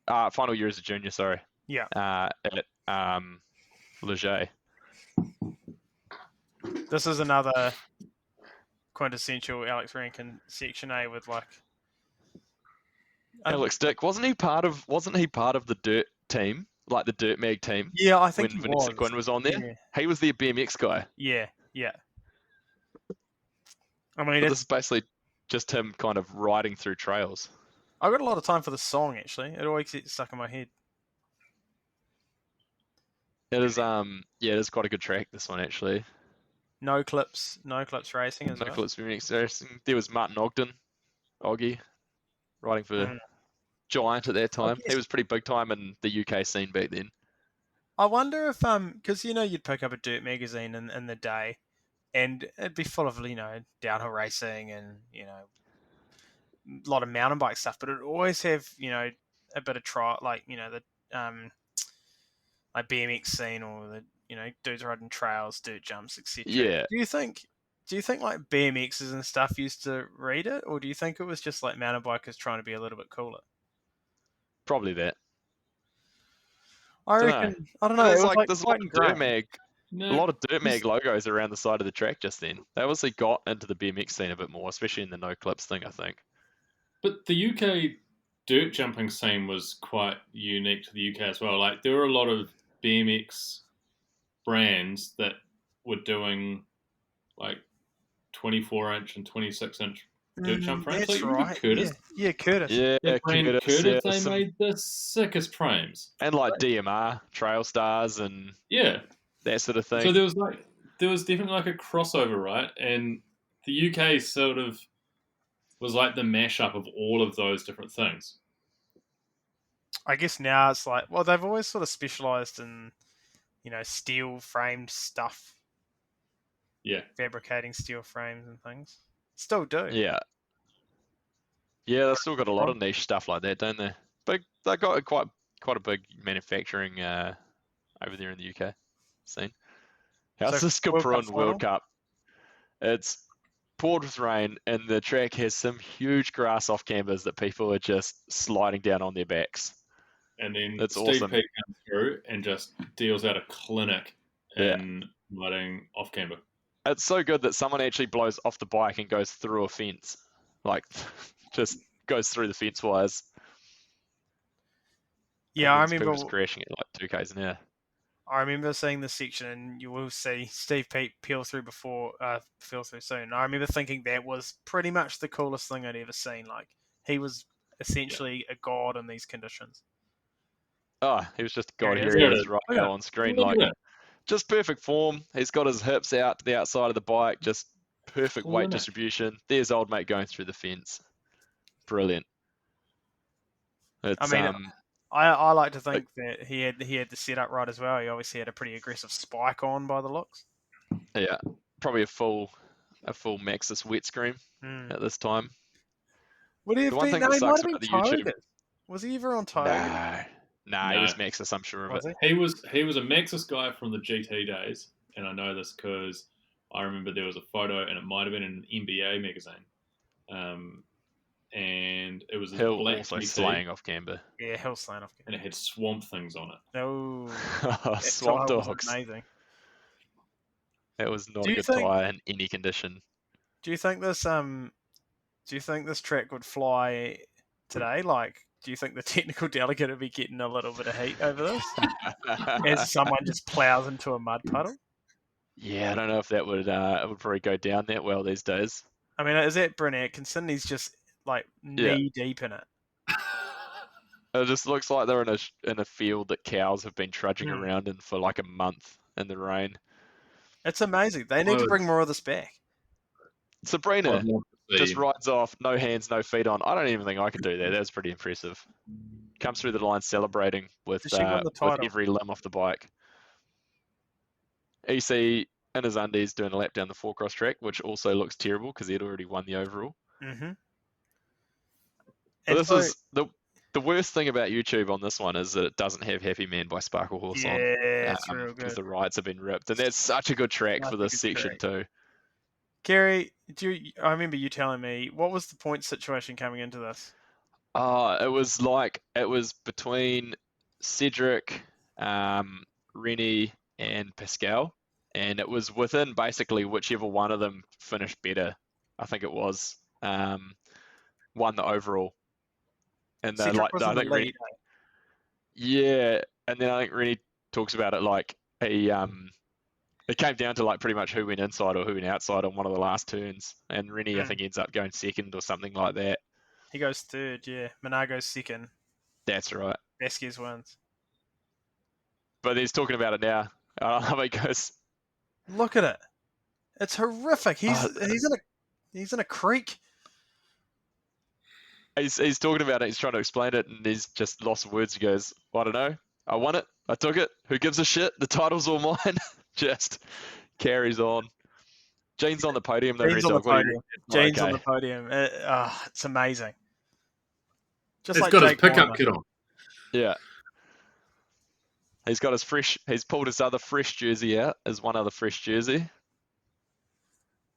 Final year as a junior, sorry. Yeah. At Leger. This is another quintessential Alex Rankin Section A with like. Alex Dick, wasn't he part of the dirt team, like the dirt mag team? Yeah, I think when he Vanessa was. Quinn was on there. Yeah. He was the BMX guy. Yeah. I mean, But this is basically just him kind of riding through trails. I got a lot of time for the song actually. It always gets stuck in my head. It is it is quite a good track, this one actually. No clips racing as well. No clips BMX racing. There was Martin Oggy, riding for Giant at that time. He was pretty big time in the UK scene back then. I wonder if because you'd pick up a dirt magazine in the day, and it'd be full of downhill racing and a lot of mountain bike stuff, but it'd always have a bit of the like BMX scene or the dudes riding trails, dirt jumps, etc. Yeah. Do you think like BMXs and stuff used to read it, or do you think it was just like mountain bikers trying to be a little bit cooler? Probably that. I reckon. I don't know. It was there's quite dirt mag. No, A lot of dirt mag logos around the side of the track just then. They obviously got into the BMX scene a bit more, especially in the no clips thing, I think. But the UK dirt jumping scene was quite unique to the UK as well. Like there were a lot of BMX brands that were doing like 24-inch and 26-inch dirt jump frames. That's like right. Curtis. Yeah, Curtis. Yeah, Curtis, yeah, they made the sickest frames. And like DMR, Trail Stars, and that sort of thing. So there was definitely like a crossover, right? And the UK sort of was like the mashup of all of those different things. I guess now it's like, well, they've always sort of specialised in, steel framed stuff. Yeah. Fabricating steel frames and things. Still do. Yeah. Yeah, they've still got a lot of niche stuff like that, don't they? But they got quite a big manufacturing over there in the UK scene. How's this Capron World Cup? It's poured with rain, and the track has some huge grass off cambers that people are just sliding down on their backs. And then That's Steve awesome. Peake comes through and just deals out a clinic in riding off camber. It's so good that someone actually blows off the bike and goes through a fence. Like, just goes through the fence wires. Yeah, I remember people just crashing at like 2 k's an hour. I remember seeing this section, and you will see Steve Peake peel through soon. I remember thinking that was pretty much the coolest thing I'd ever seen. Like, he was essentially a god in these conditions. Oh, he was just a god. There Here he he is right now on screen. Like, just perfect form. He's got his hips out to the outside of the bike. Just perfect weight distribution. There's old mate going through the fence. Brilliant. It's, I like to think that he had the setup right as well. He obviously had a pretty aggressive spike on by the looks. Yeah, probably a full Maxxis wet screen at this time. Would he have been? No, he might have been Tioga. Was he ever on Tioga? No, he was Maxxis, I'm sure of it. He was a Maxxis guy from the GT days, and I know this because I remember there was a photo, and it might have been in an NBA magazine. And it was a Hill black also GT, slaying off camber. Yeah, Hill slaying off camber. and it had Swamp Things on it. No, Swamp Dogs. Amazing. That was not a good tyre in any condition. Do you think this track would fly today? Like, do you think the technical delegate would be getting a little bit of heat over this as someone just plows into a mud puddle? Yeah, I don't know if that would probably go down that well these days. I mean, is that Bryn Atkinson? He's just like knee deep in it. It just looks like they're in a field that cows have been trudging around in for like a month in the rain. It's amazing. They need to bring more of this back. Sabrina just rides off, no hands, no feet on. I don't even think I could do that. That was pretty impressive. Comes through the line celebrating with every limb off the bike. EC in his undies doing a lap down the four-cross track, which also looks terrible because he had already won the overall. Mm-hmm. But this is the worst thing about YouTube on this one is that it doesn't have Happy Man by Sparkle Horse on. Yeah, it's real good. Because the rides have been ripped. And that's such a good track for this section too. Kerry, I remember you telling me, what was the point situation coming into this? It was between Cedric, Rennie, and Pascal, and it was within basically whichever one of them finished better. I think it was won the overall, and Cedric was in I the think Rennie, lead. Eh? yeah, and then I think Rennie talks about it like it came down to like pretty much who went inside or who went outside on one of the last turns, and Rennie I Mm. think ends up going second or something like that. He goes third, yeah. Menard goes second. That's right. Vasquez wins. But he's talking about it now. I love it. He goes, Look at it. It's horrific. oh, He's in a creek. he's talking about it. He's trying to explain it, and he's just lost words. He goes, I don't know. I won it. I took it. Who gives a shit? The title's all mine. Just carries on. Jane's on the podium though. Jane's on the Retalk. What do you podium. reckon? Jane's on Okay. the podium. It's amazing. Just He's like got his Jake pickup Weimer. kit on. Yeah. He's got his fresh. He's pulled his other fresh jersey out. His one other fresh jersey.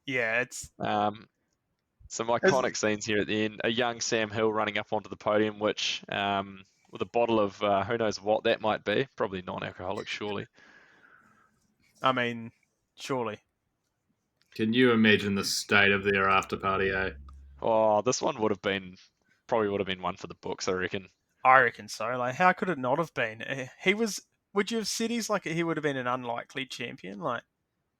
Yeah, it's Some iconic scenes here at the end. A young Sam Hill running up onto the podium, which with a bottle of who knows what that might be. Probably non-alcoholic, surely. I mean, surely. Can you imagine the state of their after party, eh? Oh, this one would have been one for the books, I reckon. I reckon so. Like, how could it not have been? He was. Would you have said he would have been an unlikely champion? Like,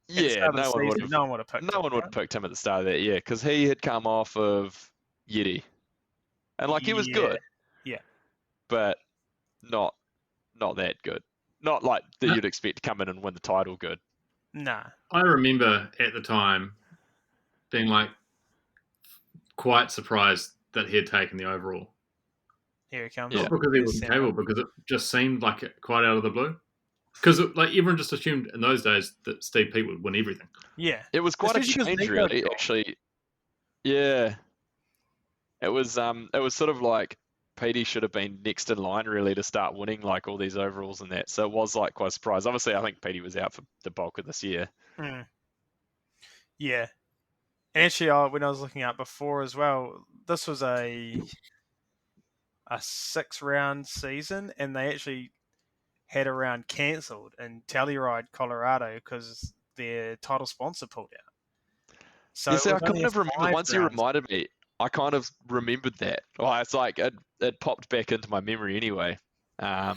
at the Yeah, start of the no one would season, have. no one would have picked No him. one would have picked him at the start of that year because he had come off of Yeti, and like he was good, Yeah. but not that good. Not like that you'd expect to come in and win the title good. Nah. I remember at the time being like quite surprised that he had taken the overall. Here he comes. Yeah. Not because he Here's was Sam. capable, because it just seemed like it quite out of the blue. Because like everyone just assumed in those days that Steve Pete would win everything. Yeah. It was quite a Especially 'cause change, Nico really. got- Actually, yeah. It was sort of like Petey should have been next in line really to start winning like all these overalls and that. So it was like quite a surprise. Obviously, I think Petey was out for the bulk of this year. Mm. Yeah. And actually, when I was looking up before as well, this was a 6-round season, and they actually had a round cancelled in Telluride, Colorado, because their title sponsor pulled out. So You it see, I was only kind a of remember 5 once you round. reminded me, I kind of remembered that. Oh, it's like it popped back into my memory anyway. Because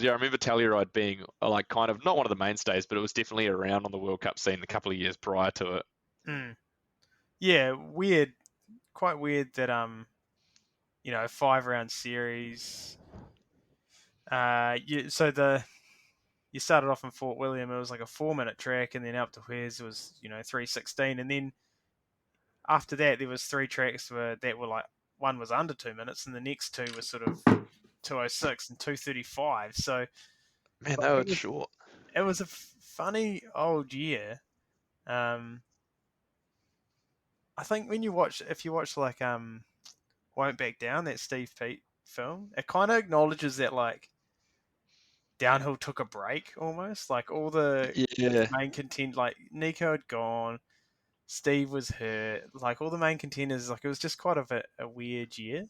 yeah, I remember Telluride being like kind of not one of the mainstays, but it was definitely around on the World Cup scene a couple of years prior to it. Mm. Yeah, weird. Quite weird that 5-round series. You started off in Fort William. It was like a 4-minute track, and then up to Where's was 3:16, and then after that there was 3 tracks that were like one was under 2 minutes, and the next 2 was sort of 2:06 and 2:35. So Man, that was short. it was a funny old year. I think if you watch like Won't Back Down, that Steve Pete film, it kind of acknowledges that like downhill took a break almost. Like all the main content, like Nico had gone, Steve was hurt, like all the main contenders, like it was just quite a weird year.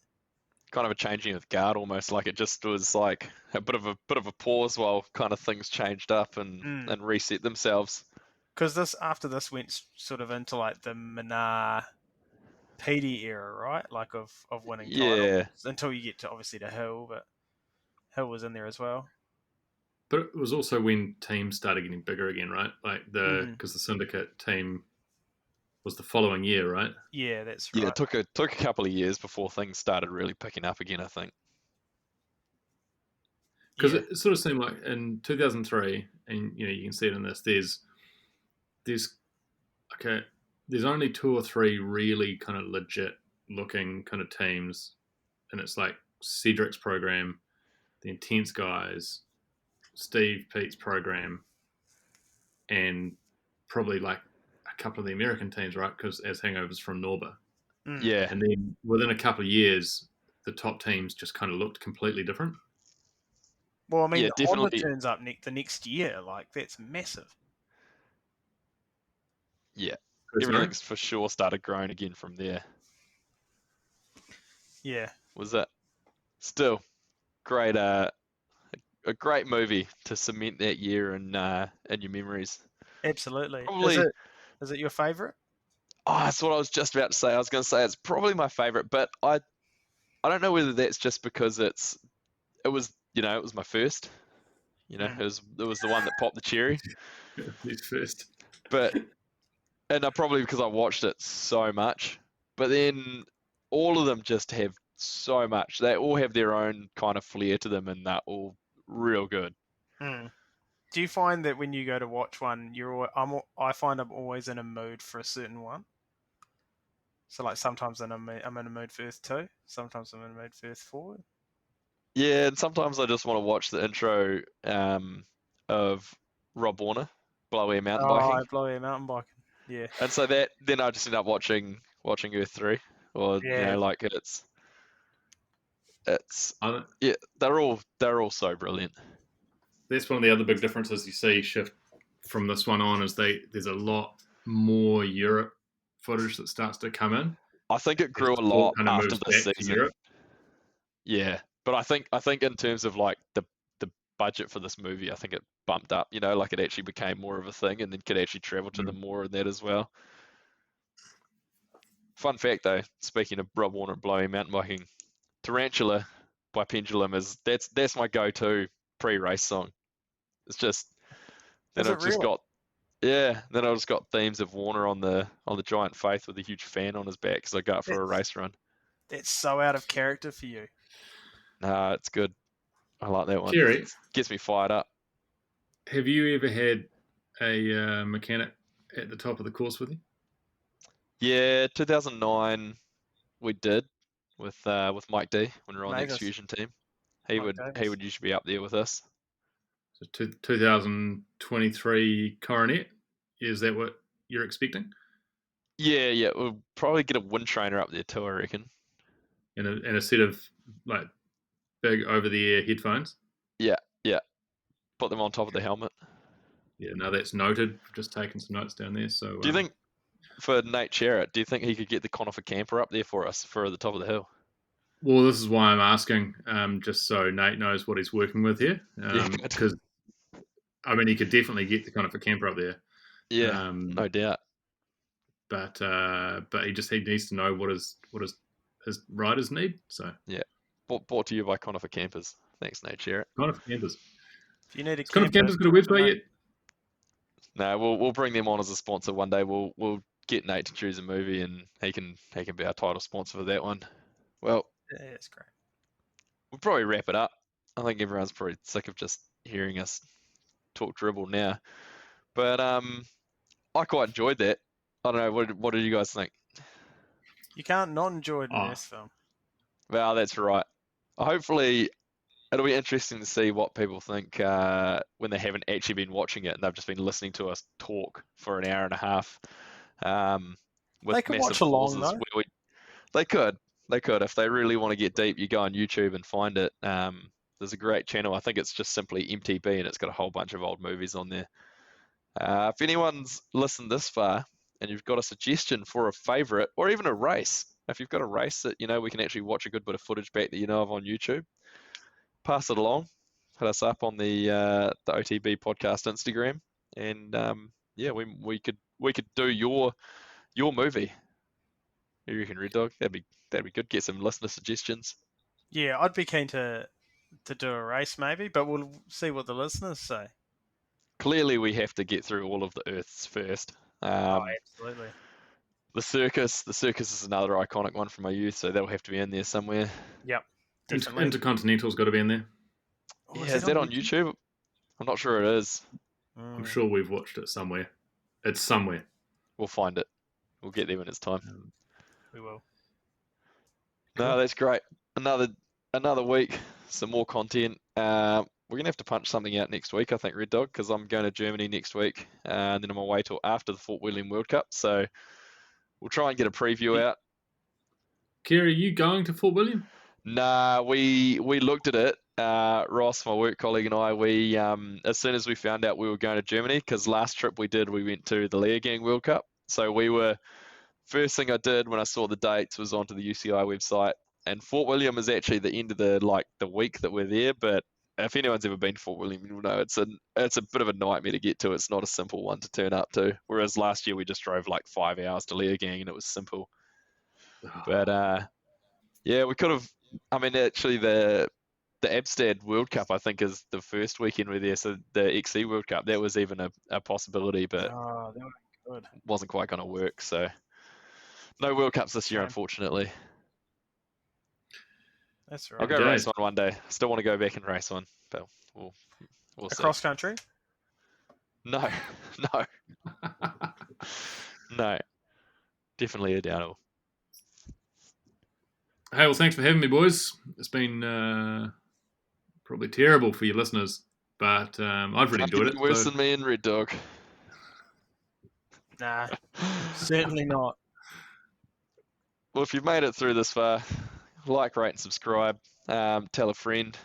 Kind of a changing of guard almost, like it just was like a bit of a pause while kind of things changed up and reset themselves. Because after this went sort of into like the Menard Petey era, right? Like of winning titles until you get to obviously to Hill, but Hill was in there as well. But it was also when teams started getting bigger again, right? Like because the syndicate team was the following year, right? Yeah, that's right. Yeah, it took a couple of years before things started really picking up again, I think. Because it sort of seemed like in 2003, and you can see it in this. There's only 2 or 3 really kind of legit looking kind of teams, and it's like Cedric's program, the Intense guys, Steve Pete's program, and probably like a couple of the American teams, right? Because as hangovers from Norba. Yeah. And then within a couple of years, the top teams just kind of looked completely different. Well, I mean, yeah, Honda definitely turns up the next year. Like, that's massive. Yeah. everything's for sure started growing again from there. Yeah. Was it? Still, great. A great movie to cement that year in your memories. Absolutely. Probably. Is it your favourite? Oh, that's what I was just about to say. I was going to say it's probably my favorite, but I don't know whether that's just because it was my first. It was the one that popped the cherry. He's first. But and probably because I watched it so much. But then all of them just have so much. They all have their own kind of flair to them, and they're all real good. Mm. Do you find that when you go to watch one, I find I'm always in a mood for a certain one? So like sometimes I'm in a mood for Earth 2, sometimes I'm in a mood for Earth 4. Yeah, and sometimes I just want to watch the intro of Rob Warner, Blow Air Mountain Biking. Blow Air Mountain Biking. Yeah. And so then I just end up watching Earth 3, or like it's yeah, they're all so brilliant. That's one of the other big differences you see shift from this one on is there's a lot more Europe footage that starts to come in. I think it grew a lot after the season. Yeah, but I think in terms of like the budget for this movie, I think it bumped up. Like it actually became more of a thing, and then could actually travel to them more in that as well. Fun fact though, speaking of Rob Warner and Blow Air Mountain Biking, Tarantula by Pendulum that's my go-to pre-race song. It's just then I've just got themes of Warner on the giant Faith with a huge fan on his back as I go out for a race run. That's so out of character for you. Nah, it's good. I like that one. Jerry, it gets me fired up. Have you ever had a mechanic at the top of the course with you? Yeah, 2009 we did with Mike D when we were on the Exfusion team. He would usually be up there with us. So 2023 Coronet, is that what you're expecting? Yeah, we'll probably get a wind trainer up there too, I reckon. And a set of like big over-the-air headphones. Yeah. Put them on top of the helmet. Yeah, no, that's noted. I've just taken some notes down there. So, do you think for Nate Sherritt, do you think he could get the Conifer camper up there for us for the top of the hill? Well, this is why I'm asking, just so Nate knows what he's working with here. Because I mean, he could definitely get the Conifer camper up there. Yeah, no doubt. But he needs to know what his riders need. So yeah, brought to you by Conifer Campers. Thanks, Nate Sherritt. Conifer Campers. If you need a Conifer Campers got a website yet? No, we'll bring them on as a sponsor one day. We'll get Nate to choose a movie, and he can be our title sponsor for that one. Well, yeah, that's great. We'll probably wrap it up. I think everyone's probably sick of just hearing us talk dribble now, but I quite enjoyed that. I don't know. What did you guys think? You can't not enjoy it in this film. Well, that's right. Hopefully, it'll be interesting to see what people think when they haven't actually been watching it and they've just been listening to us talk for an hour and a half. They could watch along, though. They could. If they really want to get deep, you go on YouTube and find it. There's a great channel. I think it's just simply MTB, and it's got a whole bunch of old movies on there. If anyone's listened this far and you've got a suggestion for a favourite or even a race, if you've got a race that we can actually watch a good bit of footage back that of on YouTube, pass it along. Hit us up on the OTB podcast Instagram, and we could do your movie. You reckon, Red Dog? That'd be good. Get some listener suggestions. Yeah, I'd be keen to do a race maybe, but we'll see what the listeners say. Clearly, we have to get through all of the Earths first. Absolutely. The circus is another iconic one from my youth, so that'll have to be in there somewhere. Yep. Intercontinental's got to be in there. Oh, is that on YouTube? I'm not sure it is. I'm sure we've watched it somewhere. It's somewhere. We'll find it. We'll get there when it's time. We will. No, that's great. Another week, some more content. We're going to have to punch something out next week, I think, Red Dog, because I'm going to Germany next week, and then I'm away till after the Fort William World Cup, so we'll try and get a preview out. Kerry, are you going to Fort William? Nah, we looked at it. Ross, my work colleague, and I, we as soon as we found out we were going to Germany, because last trip we went to the Lehrgang World Cup, So first thing I did when I saw the dates was onto the UCI website, and Fort William is actually the end of the week that we're there. But if anyone's ever been to Fort William, you'll know it's a bit of a nightmare to get to. It's not a simple one to turn up to. Whereas last year we just drove like 5 hours to Leogang and it was simple. But yeah, we could have. I mean, actually, the Amsterdam World Cup I think is the first weekend we're there. So the XC World Cup, that was even a possibility, but Oh, that would be good. wasn't quite going to work. So no World Cups this year, Shame. unfortunately. That's I'll right. go Indeed. race one day. Still want to go back and race one, but we'll see. Across country? No, no, no. Definitely a downhill. Hey, well, thanks for having me, boys. It's been probably terrible for your listeners, but I've really enjoyed it. Worse so- than me and Red Dog. Nah, certainly not. Well, if you've made it through this far, like, rate, and subscribe. Tell a friend.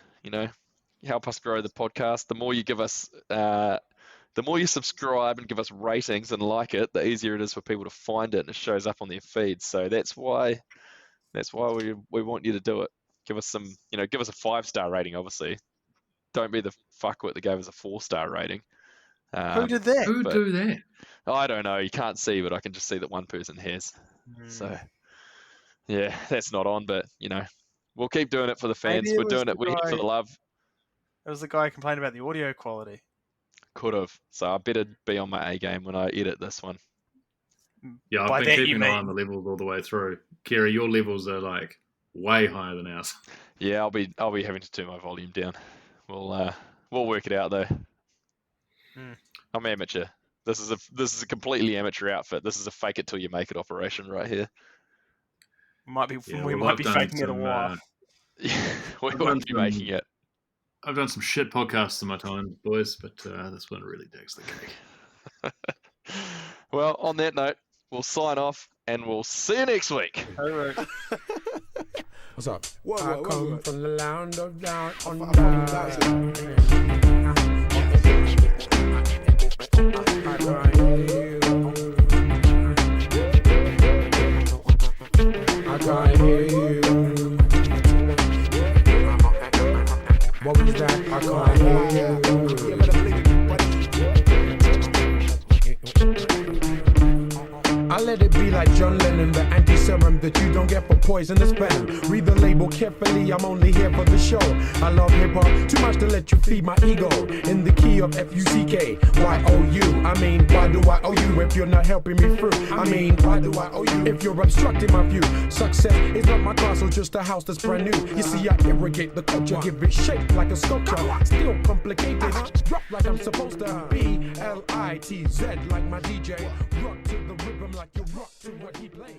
Help us grow the podcast. The more you give us, the more you subscribe and give us ratings and like it, the easier it is for people to find it and it shows up on their feeds. So that's why we want you to do it. Give us some, give us a 5-star rating. Obviously, don't be the fuckwit that gave us a 4-star rating. Who did that? Who but- do that? I don't know. You can't see, but I can just see that one person has. So, yeah, that's not on. But we'll keep doing it for the fans. Maybe it We're was doing the it. We're here for guy- the love. It was the guy who complained about the audio quality. Could have. So I better be on my A game when I edit this one. Yeah, By I've that been you keeping an eye on mean- the levels all the way through. Kerry, your levels are like way higher than ours. Yeah, I'll be having to turn my volume down. We'll work it out though. Hmm. I'm amateur. This is a completely amateur outfit. This is a fake it till you make it operation right here. Yeah, we well, might I've be done faking it a some, while. We I've won't done be some- making it. I've done some shit podcasts in my time, boys, but this one really digs the cake. Well, on that note, we'll sign off and we'll see you next week. What's up? I come from the land of down on I can't hear you. What was that? I can't hear you. I let it be like John Lennon, the anti-serum that you don't get for poisonous venom. Read the label carefully, I'm only here for the show. I love hip-hop too much to let you feed my ego. In the key of F-U-C-K, Y-O-U. I mean, why do I owe you if you're not helping me through? I mean, why do I owe you if you're obstructing my view? Success is not my castle, just a house that's brand new. You see, I irrigate the culture, give it shape like a sculpture. Still complicated, drop like I'm supposed to. B-L-I-T-Z like my DJ. Rock to the rhythm like you rock to what he plays.